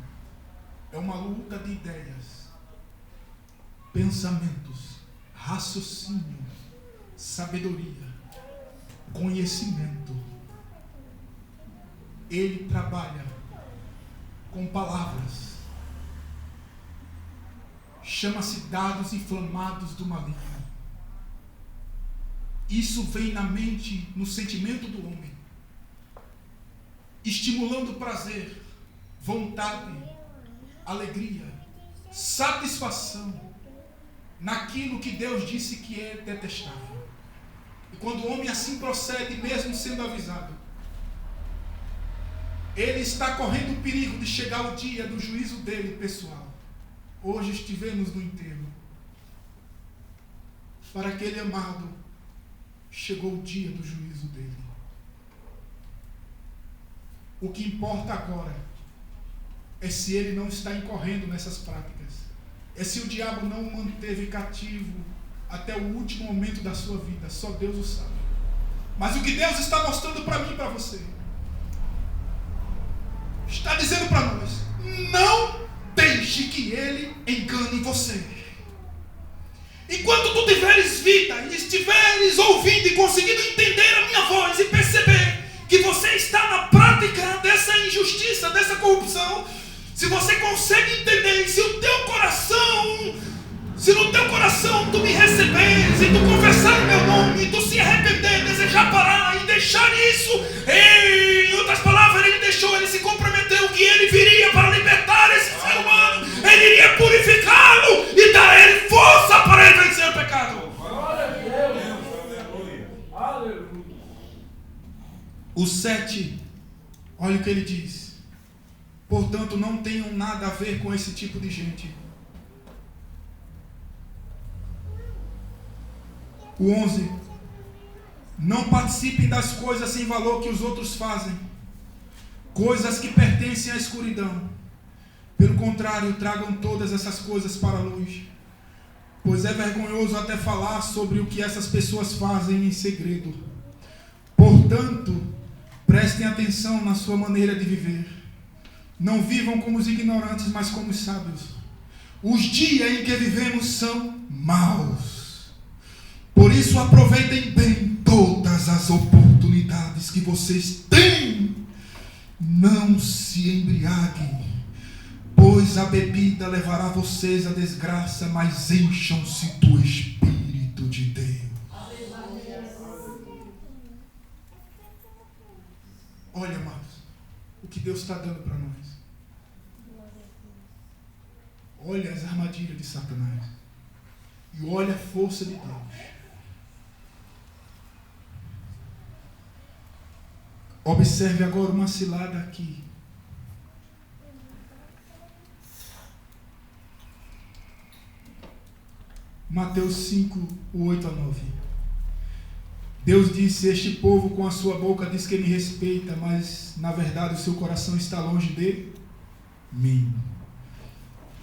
É uma luta de ideias, pensamentos, raciocínio, sabedoria, conhecimento. Ele trabalha com palavras. Chama-se dados inflamados do maligno. Isso vem na mente, no sentimento do homem, estimulando prazer, vontade, alegria, satisfação naquilo que Deus disse que é detestável. E quando o homem assim procede, mesmo sendo avisado, ele está correndo o perigo de chegar o dia do juízo dele pessoal. Hoje estivemos no enterro. Para aquele amado, chegou o dia do juízo dele. O que importa agora é se ele não está incorrendo nessas práticas. É se o diabo não o manteve cativo até o último momento da sua vida. Só Deus o sabe. Mas o que Deus está mostrando para mim e para você, está dizendo para nós: não deixe que ele engane você. Enquanto tu tiveres vida e estiveres ouvindo e conseguindo entender a minha voz e perceber que você está na prática dessa injustiça, dessa corrupção, se você consegue entender, se no teu coração tu me receberes e tu confessar o meu nome, e tu se arrepender, desejar parar e deixar isso, em outras palavras, ele se comprometeu que ele viria para libertar esse ser humano, ele iria purificá-lo e dar a ele força para ele vencer o pecado. O 7 Olha o que ele diz. Portanto, não tenham nada a ver com esse tipo de gente. O 11. Não participem das coisas sem valor que os outros fazem, coisas que pertencem à escuridão. Pelo contrário, tragam todas essas coisas para a luz, pois é vergonhoso até falar sobre o que essas pessoas fazem em segredo. Portanto, prestem atenção na sua maneira de viver. Não vivam como os ignorantes, mas como os sábios. Os dias em que vivemos são maus. Por isso, aproveitem bem todas as oportunidades que vocês têm. Não se embriaguem, pois a bebida levará vocês à desgraça, mas encham-se do Espírito de Deus. Olha, amados, o que Deus está dando para nós. Olha as armadilhas de Satanás. E olha a força de Deus. Observe agora uma cilada aqui. Mateus 5, 8 a 9. Deus disse: este povo com a sua boca diz que me respeita, mas na verdade o seu coração está longe de mim.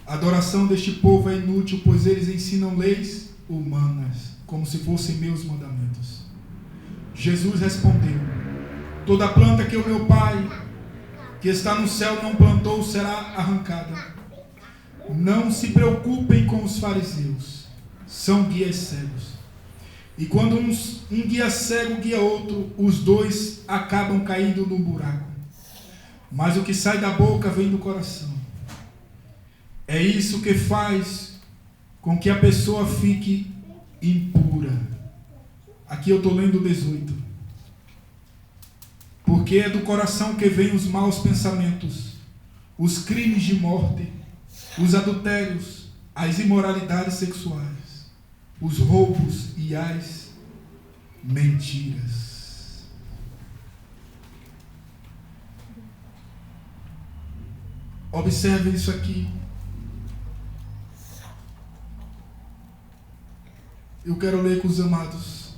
A adoração deste povo é inútil, pois eles ensinam leis humanas, como se fossem meus mandamentos. Jesus respondeu: toda planta que o meu Pai, que está no céu, não plantou, será arrancada. Não se preocupem com os fariseus, são guias cegos. E quando um guia cego guia outro, os dois acabam caindo no buraco. Mas o que sai da boca vem do coração. É isso que faz com que a pessoa fique impura. Aqui eu estou lendo o 18. Porque é do coração que vêm os maus pensamentos, os crimes de morte, os adultérios, as imoralidades sexuais, os roubos e as mentiras. Observe isso aqui. Eu quero ler com os amados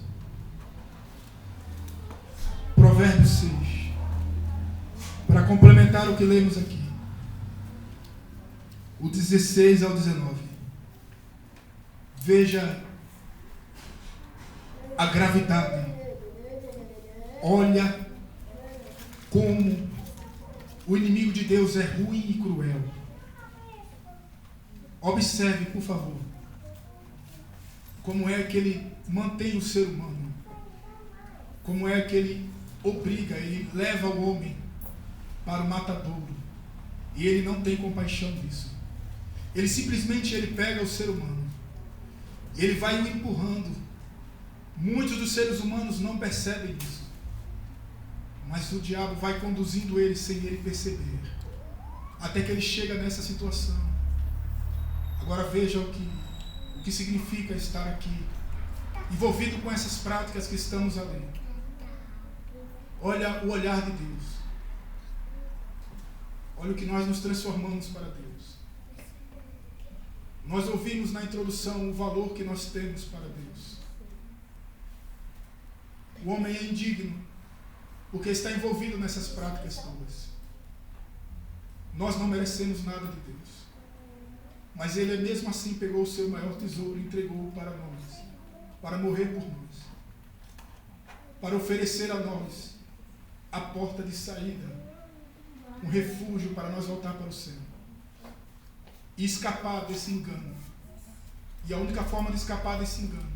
Provérbios 6, para complementar o que lemos aqui. O 16 ao 19. Veja a gravidade. Olha como o inimigo de Deus é ruim e cruel. Observe, por favor, como é que ele mantém o ser humano, como é que ele obriga, ele leva o homem para o matadouro, e ele não tem compaixão disso. Ele simplesmente pega o ser humano, e ele vai o empurrando. Muitos dos seres humanos não percebem isso, mas o diabo vai conduzindo ele sem ele perceber, até que ele chega nessa situação. Agora veja o que significa estar aqui, envolvido com essas práticas que estamos ali. Olha o olhar de Deus. Olha o que nós nos transformamos para Deus. Nós ouvimos na introdução o valor que nós temos para Deus. O homem é indigno porque está envolvido nessas práticas todas. Nós não merecemos nada de Deus, mas Ele mesmo assim pegou o seu maior tesouro e entregou para nós, para morrer por nós, para oferecer a nós a porta de saída, um refúgio para nós voltar para o céu e escapar desse engano. E a única forma de escapar desse engano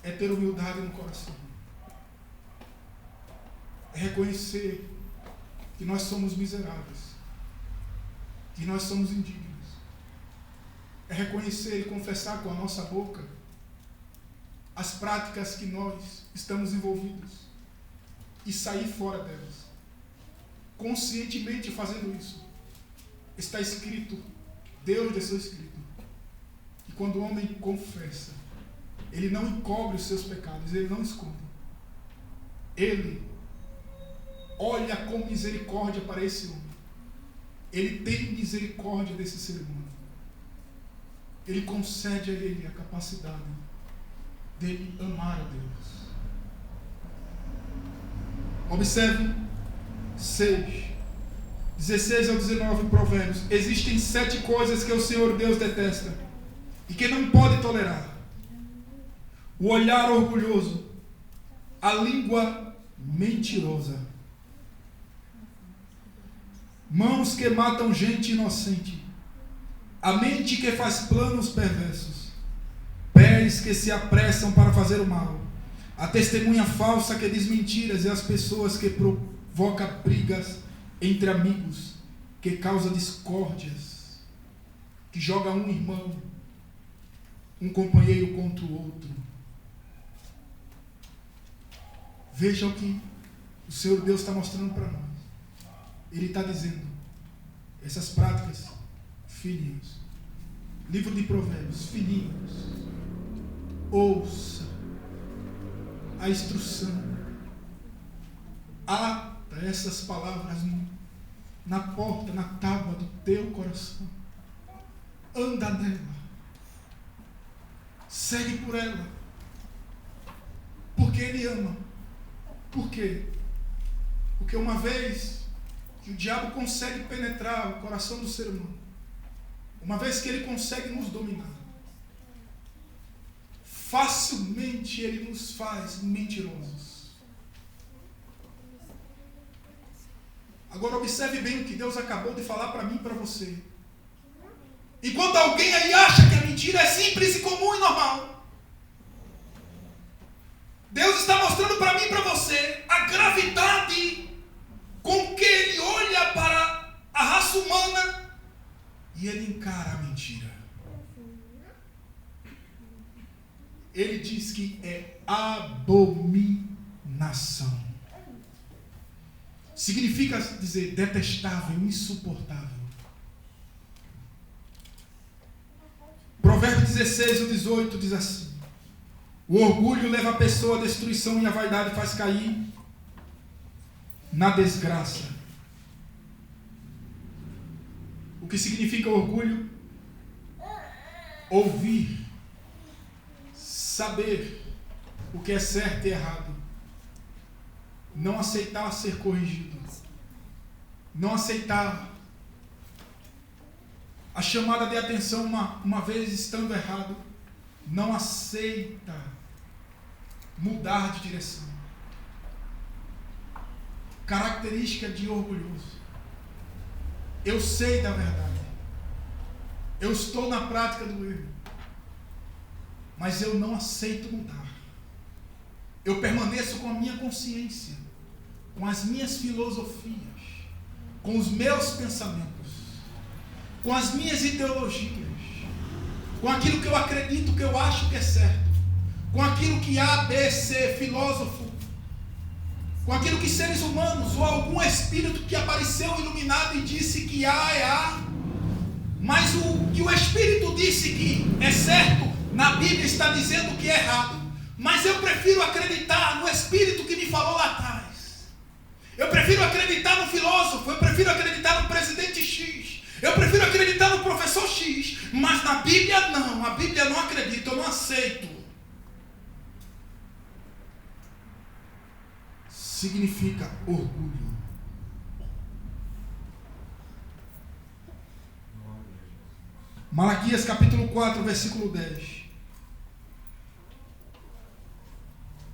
é ter humildade no coração, é reconhecer que nós somos miseráveis, que nós somos indignos, é reconhecer e confessar com a nossa boca as práticas que nós estamos envolvidos e sair fora delas, conscientemente fazendo isso. Está escrito, Deus deixou escrito, que quando o homem confessa, ele não encobre os seus pecados, ele não esconde. Ele olha com misericórdia para esse homem. Ele tem misericórdia desse ser humano. Ele concede a ele a capacidade dele amar a Deus. Observe 6, 16 ao 19 Provérbios. Existem 7 coisas que o Senhor Deus detesta e que não pode tolerar: o olhar orgulhoso, a língua mentirosa, mãos que matam gente inocente, a mente que faz planos perversos, pés que se apressam para fazer o mal, a testemunha falsa que diz mentiras e as pessoas que provocam brigas entre amigos, que causa discórdias, que joga um irmão, um companheiro contra o outro. Veja o que o Senhor Deus está mostrando para nós. Ele está dizendo, essas práticas, filhinhos, livro de Provérbios, filhinhos, ouça a instrução, ata essas palavras na porta, na tábua do teu coração, anda nela, segue por ela, porque Ele ama. Por quê? Porque uma vez que o diabo consegue penetrar o coração do ser humano, uma vez que ele consegue nos dominar, facilmente ele nos faz mentirosos. Agora observe bem o que Deus acabou de falar para mim e para você. Enquanto alguém aí acha que a mentira é simples e comum e normal, Deus está mostrando para mim e para você a gravidade com que Ele olha para a raça humana e Ele encara a mentira. Ele diz que é abominação. Significa dizer detestável, insuportável. Provérbios 16, o 18 diz assim: o orgulho leva a pessoa à destruição e a vaidade faz cair na desgraça. O que significa orgulho? Ouvir, saber o que é certo e errado, não aceitar ser corrigido, não aceitar a chamada de atenção uma vez estando errado, não aceita mudar de direção. Característica de orgulhoso: eu sei da verdade, eu estou na prática do erro, mas eu não aceito mudar. Eu permaneço com a minha consciência, com as minhas filosofias, com os meus pensamentos, com as minhas ideologias, com aquilo que eu acredito, que eu acho que é certo, com aquilo que A, B, C, filósofo, com aquilo que seres humanos ou algum espírito que apareceu iluminado e disse que A é A, mas o que o espírito disse que é certo, na Bíblia está dizendo que é errado. Mas eu prefiro acreditar no espírito que me falou lá atrás. Eu prefiro acreditar no filósofo, eu prefiro acreditar no presidente X, eu prefiro acreditar no professor X, mas na Bíblia não, a Bíblia não acredita, eu não aceito. Significa orgulho. Malaquias capítulo 4, versículo 10.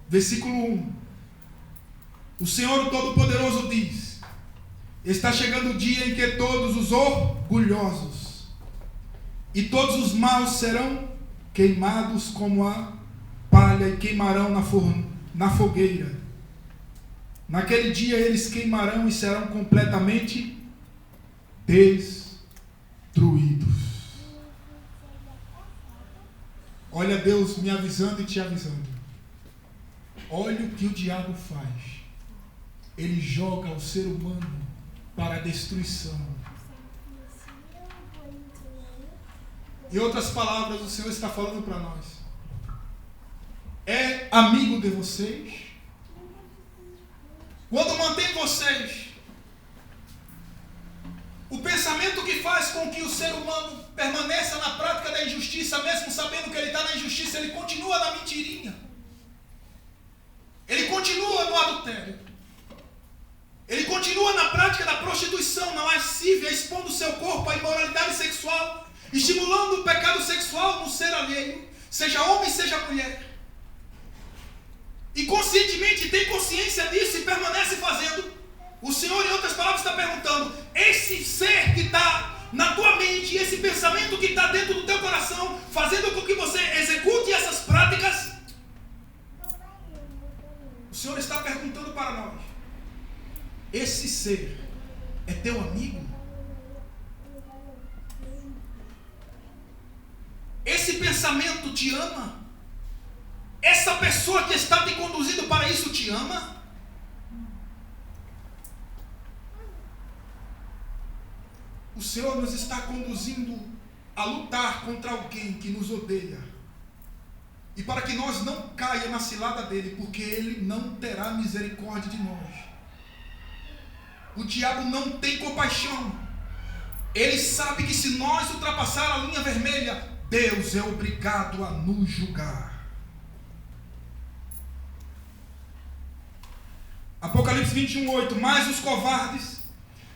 Versículo 1. O Senhor Todo-Poderoso diz: está chegando o dia em que todos os orgulhosos e todos os maus serão queimados como a palha e queimarão na fogueira. Naquele dia eles queimarão e serão completamente destruídos. Olha Deus me avisando e te avisando. Olha o que o diabo faz. Ele joga o ser humano para a destruição. Em outras palavras, o Senhor está falando para nós: é amigo de vocês? quando mantém vocês, o pensamento que faz com que o ser humano permaneça na prática da injustiça, mesmo sabendo que ele está na injustiça, ele continua na mentirinha. Ele continua no adultério. Ele continua na prática da prostituição, na lascívia, expondo o seu corpo à imoralidade sexual, estimulando o pecado sexual no ser alheio, seja homem, seja mulher. E conscientemente tem consciência disso e permanece fazendo. O Senhor, em outras palavras, está perguntando: esse ser que está na tua mente, esse pensamento que está dentro do teu coração, fazendo com que você execute essas práticas, o Senhor está perguntando para nós: esse ser é teu amigo? Esse pensamento te ama? Essa pessoa que está te conduzindo para isso te ama? O Senhor nos está conduzindo a lutar contra alguém que nos odeia. E para que nós não caia na cilada dele, porque ele não terá misericórdia de nós. O diabo não tem compaixão. Ele sabe que se nós ultrapassar a linha vermelha, Deus é obrigado a nos julgar. Apocalipse 21:8. Mas os covardes,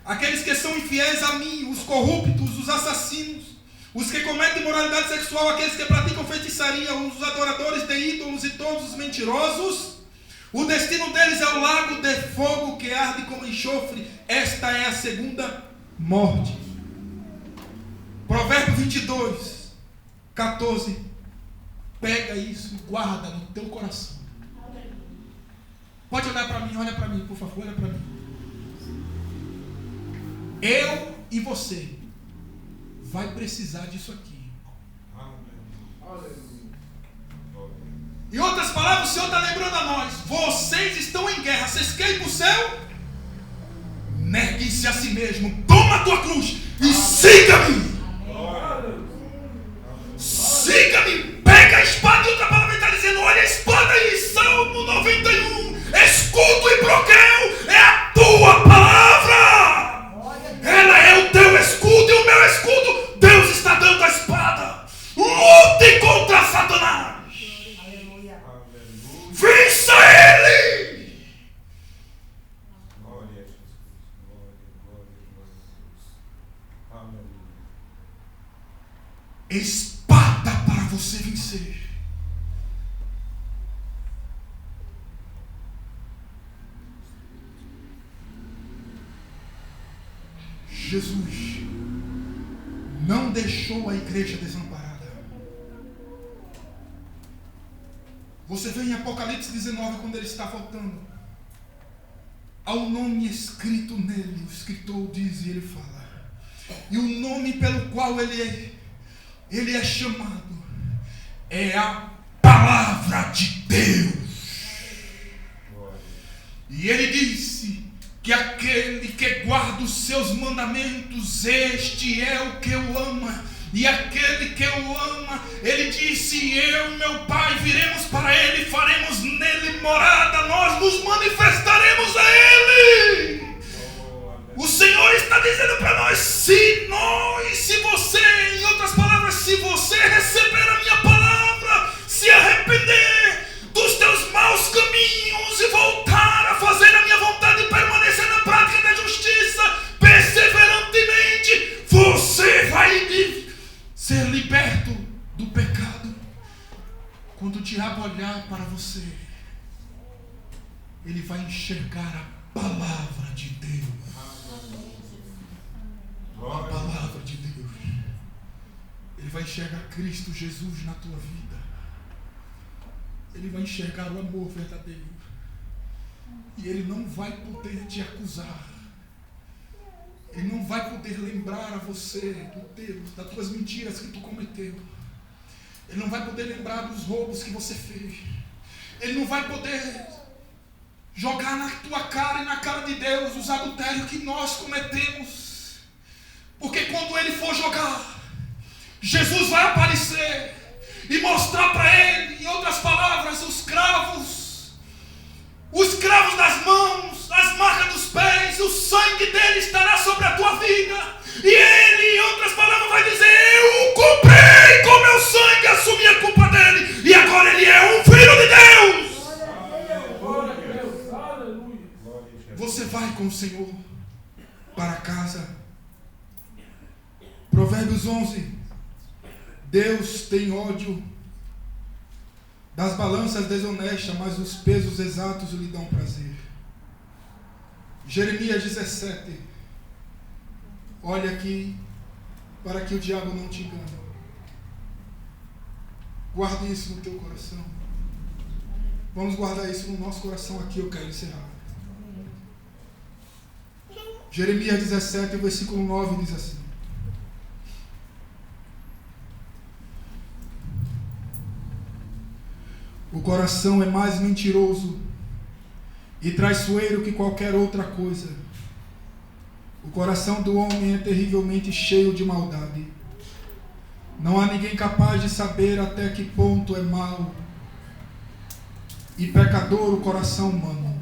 aqueles que são infiéis a mim, os corruptos, os assassinos, os que cometem imoralidade sexual, aqueles que praticam feitiçaria, os adoradores de ídolos e todos os mentirosos, o destino deles é o lago de fogo que arde como enxofre. Esta é a segunda morte. Provérbio 22:14. Pega isso e guarda no teu coração. Pode olhar para mim, olha para mim, por favor, olha para mim. Eu e você vai precisar disso aqui. Em outras palavras, o Senhor está lembrando a nós: vocês estão em guerra, vocês querem ir para o céu? Negue-se a si mesmo, toma a tua cruz e siga-me. Siga-me, pega a espada. E outra palavra está dizendo: olha a espada aí, Salmo 91. Escudo e broquel é a tua palavra. Ela é o teu escudo e o meu escudo. Deus está dando a espada. Lute contra Satanás. Aleluia. Vença ele. Glória a Jesus. Espada para você vencer. Jesus não deixou a igreja desamparada. Você vê em Apocalipse 19, quando ele está voltando, há um nome escrito nele. O escritor diz e ele fala. E o nome pelo qual ele é chamado é a Palavra de Deus. E ele disse que aquele que guarda os seus mandamentos, este é o que eu amo. E aquele que eu amo, ele disse: eu e meu Pai viremos para ele, faremos nele morada, nós nos manifestaremos a ele. O Senhor está dizendo para nós: se você, em outras palavras, se você receber a minha palavra, se arrepender dos teus maus caminhos e voltar a fazer a minha vontade e permanecer na prática da justiça perseverantemente, você vai ser liberto do pecado. Quando o diabo olhar para você, ele vai enxergar a palavra de Deus. A palavra de Deus. Ele vai enxergar Cristo Jesus na tua vida. Ele vai enxergar o amor verdadeiro. E ele não vai poder te acusar. Ele não vai poder lembrar a você das tuas mentiras que tu cometeu. Ele não vai poder lembrar dos roubos que você fez. Ele não vai poder jogar na tua cara e na cara de Deus os adultérios que nós cometemos. Porque quando ele for jogar, Jesus vai aparecer e mostrar para ele, em outras palavras, os cravos das mãos, as você vai com o Senhor para casa. Provérbios 11. Deus tem ódio das balanças desonestas, mas os pesos exatos lhe dão prazer. Jeremias 17. Olha aqui, para que o diabo não te engane. Guarde isso no teu coração. Vamos guardar isso no nosso coração aqui, eu quero encerrar. Jeremias 17, versículo 9 diz assim: o coração é mais mentiroso e traiçoeiro que qualquer outra coisa. O coração do homem é terrivelmente cheio de maldade. Não há ninguém capaz de saber até que ponto é mau e pecador o coração humano.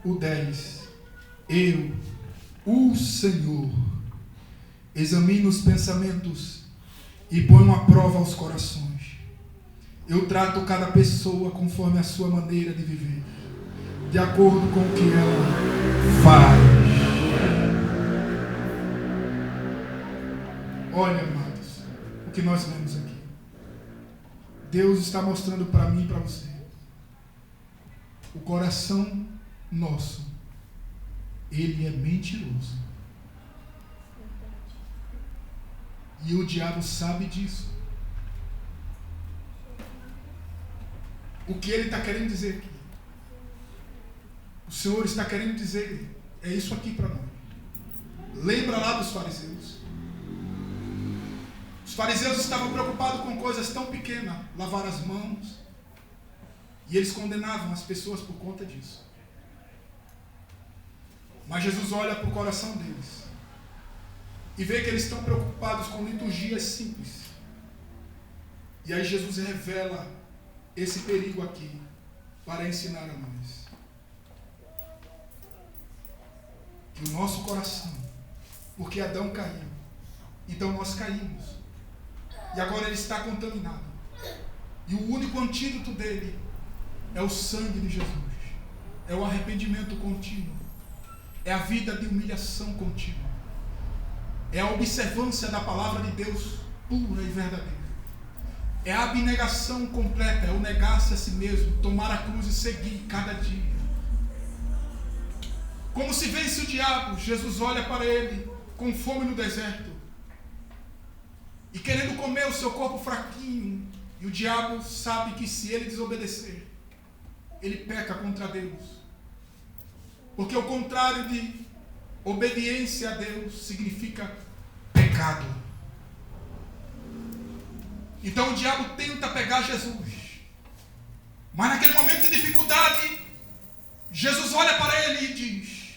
O 10. Eu, o Senhor, examino os pensamentos e ponho à prova os corações. Eu trato cada pessoa conforme a sua maneira de viver, de acordo com o que ela faz. Olha, amados, o que nós vemos aqui. Deus está mostrando para mim e para você. O coração nosso, ele é mentiroso. E o diabo sabe disso. O que ele está querendo dizer aqui? O Senhor está querendo dizer, é isso aqui para nós. Lembra lá dos fariseus? Os fariseus estavam preocupados com coisas tão pequenas, lavar as mãos, e eles condenavam as pessoas por conta disso. Mas Jesus olha para o coração deles e vê que eles estão preocupados com liturgias simples. E aí Jesus revela esse perigo aqui para ensinar a nós. Que o nosso coração, porque Adão caiu, então nós caímos. E agora ele está contaminado. E o único antídoto dele é o sangue de Jesus. É o arrependimento contínuo. É a vida de humilhação contínua. É a observância da palavra de Deus pura e verdadeira. É a abnegação completa, é o negar-se a si mesmo, tomar a cruz e seguir cada dia. Como se vence o diabo, Jesus olha para ele com fome no deserto e querendo comer o seu corpo fraquinho. E o diabo sabe que se ele desobedecer, ele peca contra Deus. Porque o contrário de obediência a Deus significa pecado. Então o diabo tenta pegar Jesus. Mas naquele momento de dificuldade, Jesus olha para ele e diz: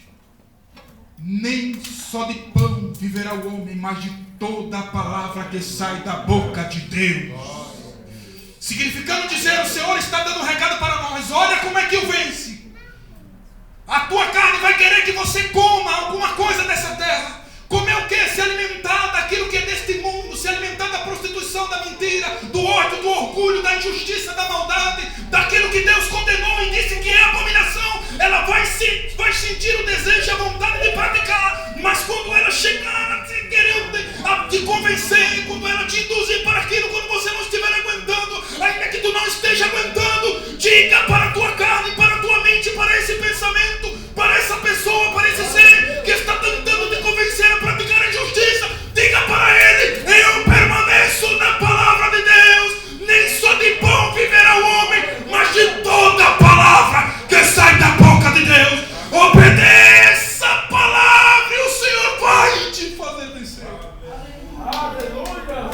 nem só de pão viverá o homem, mas de toda a palavra que sai da boca de Deus. Significando dizer, o Senhor está dando um recado para nós. Olha como é que o vence. A tua carne vai querer que você coma alguma coisa dessa terra. Comer o quê? Se alimentar daquilo que é deste mundo, se alimentar da prostituição, da mentira, do ódio, do orgulho, da injustiça, da maldade, daquilo que Deus condenou e disse que é abominação. Ela vai sentir o desejo e a vontade de praticar, mas quando ela chegar a te querer, a te convencer, quando ela te induzir para aquilo, quando você não estiver aguentando, ainda que tu não esteja aguentando, diga para a tua carne, para a tua mente, para esse pensamento, para essa pessoa, para esse ser que está tentando te convencer a praticar a injustiça, diga para ele: eu permaneço na palavra de Deus, nem só de pão viverá o homem, mas de toda a palavra que sai da boca de Deus. Obedeça a palavra e o Senhor vai te fazer vencer. Aleluia.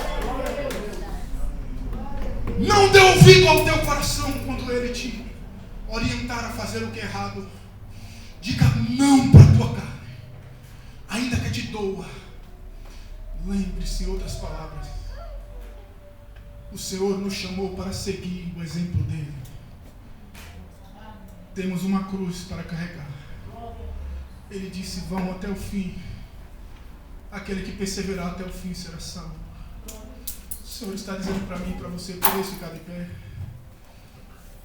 Não dê ouvido ao teu coração quando ele te orientar a fazer o que é errado. Diga não para a tua carne, ainda que te doa. Lembre-se, em outras palavras, o Senhor nos chamou para seguir o exemplo dele. Temos uma cruz para carregar. Ele disse: vão até o fim. Aquele que perseverar até o fim será salvo. O Senhor está dizendo para mim e para você: poder ficar de pé.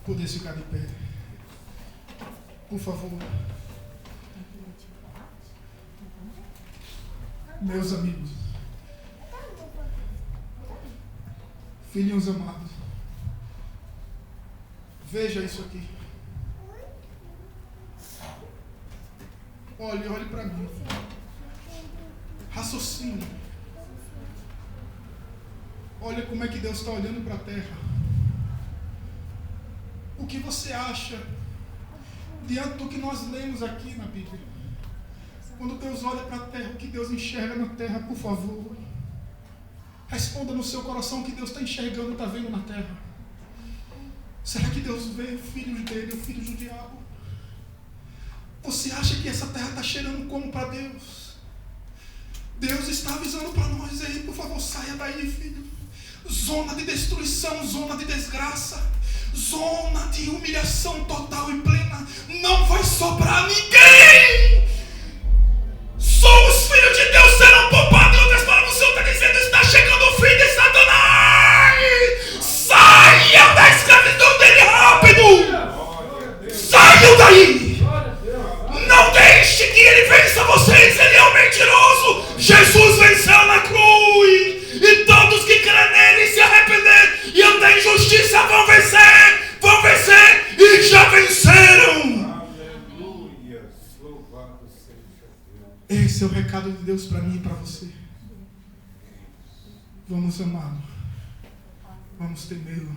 Poder ficar de pé. Por favor. Meus amigos, filhinhos amados, veja isso aqui. Olhe para mim. Raciocínio. Olha como é que Deus está olhando para a terra. O que você acha diante do que nós lemos aqui na Bíblia? Quando Deus olha para a terra, o que Deus enxerga na terra, por favor, responda no seu coração o que Deus está enxergando, está vendo na terra. Será que Deus vê filhos dele ou filhos do diabo? Você acha que essa terra está cheirando como para Deus? Deus está avisando para nós aí, por favor, saia daí, filho. Zona de destruição, zona de desgraça, zona de humilhação total e plena. Não vai sobrar ninguém. Só os filhos de Deus serão poupados. Em outras palavras, o Senhor está dizendo: está chegando o fim de Satanás. Saiam da escravidão dele rápido. Saiam daí. Não deixe que ele vença vocês. Ele é um mentiroso. Jesus venceu na cruz. E todos que crêem nele, se arrepender e andar em justiça vão vencer. Vão vencer e já venceram. Esse é o recado de Deus para mim e para você. Vamos amá-lo. Vamos temê-lo.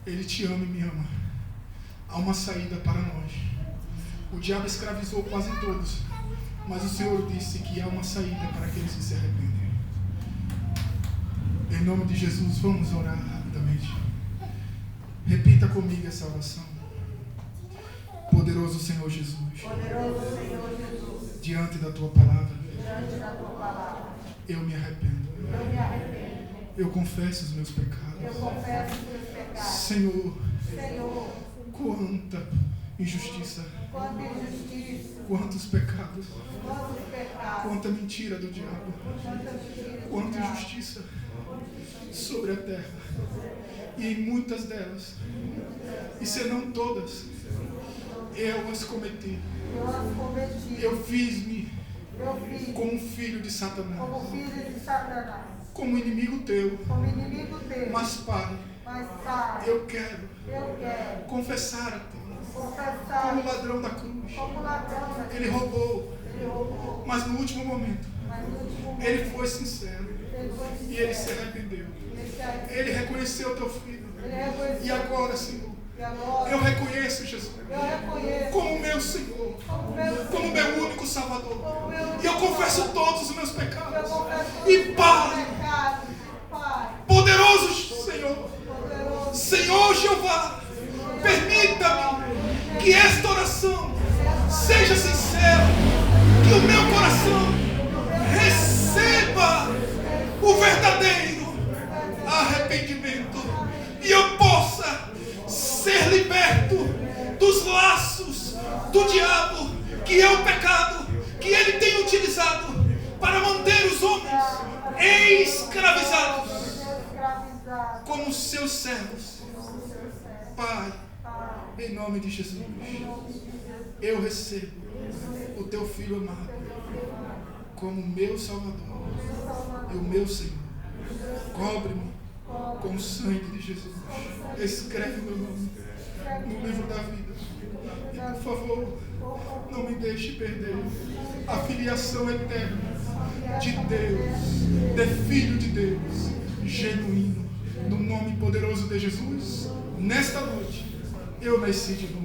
Ele te ama e me ama. Há uma saída para nós. O diabo escravizou quase todos, mas o Senhor disse que há uma saída para aqueles que se arrependem. Em nome de Jesus, vamos orar rapidamente. Repita comigo essa oração. Poderoso Senhor Jesus. Poderoso Senhor Jesus. Diante da tua palavra. Diante da tua palavra. Eu me arrependo. Eu me arrependo. Eu confesso os meus pecados. Eu confesso os meus pecados. Senhor, Senhor, quanta injustiça. quanta injustiça. Quantos pecados. Quantos pecados. Quanta mentira do diabo. Quanta mentira. Quanta injustiça sobre a terra. E em muitas delas, e se não todas, eu as cometi. Eu as cometi. Eu fiz-me Eu fiz como filho de Satanás, como filho de Satanás. como inimigo teu. Como inimigo teu. Mas, Pai, Mas, Pai, eu quero confessar a ti confessar como ladrão da cruz. como ladrão da cruz. Ele roubou, Ele roubou. mas no último momento, Mas no último momento, ele foi sincero ele foi sincero. e ele se arrependeu. Ele se arrependeu. Ele reconheceu teu filho. Ele reconheceu. E agora, Senhor, E agora, eu reconheço Jesus eu reconheço como meu Senhor, como meu como meu único Salvador. como meu E eu confesso todos os meus Eu pecados. confesso E os Pai, meus pecados. Pai, poderoso Senhor, poderoso Senhor Jeová, permita-me que esta oração seja sincera, que o meu coração receba o verdadeiro arrependimento e eu possa ser liberto dos laços do diabo, que é o pecado que ele tem utilizado para manter os homens escravizados escravizado. como seus servos. Pai, em nome de Jesus, eu recebo o teu Filho amado como meu Salvador e o meu Senhor. Cobre-me com o sangue de Jesus. Escreve meu nome no livro da vida. E por favor, não me deixe perder a filiação eterna de Deus, de Filho de Deus, genuíno. No nome poderoso de Jesus, nesta noite, eu nasci de novo.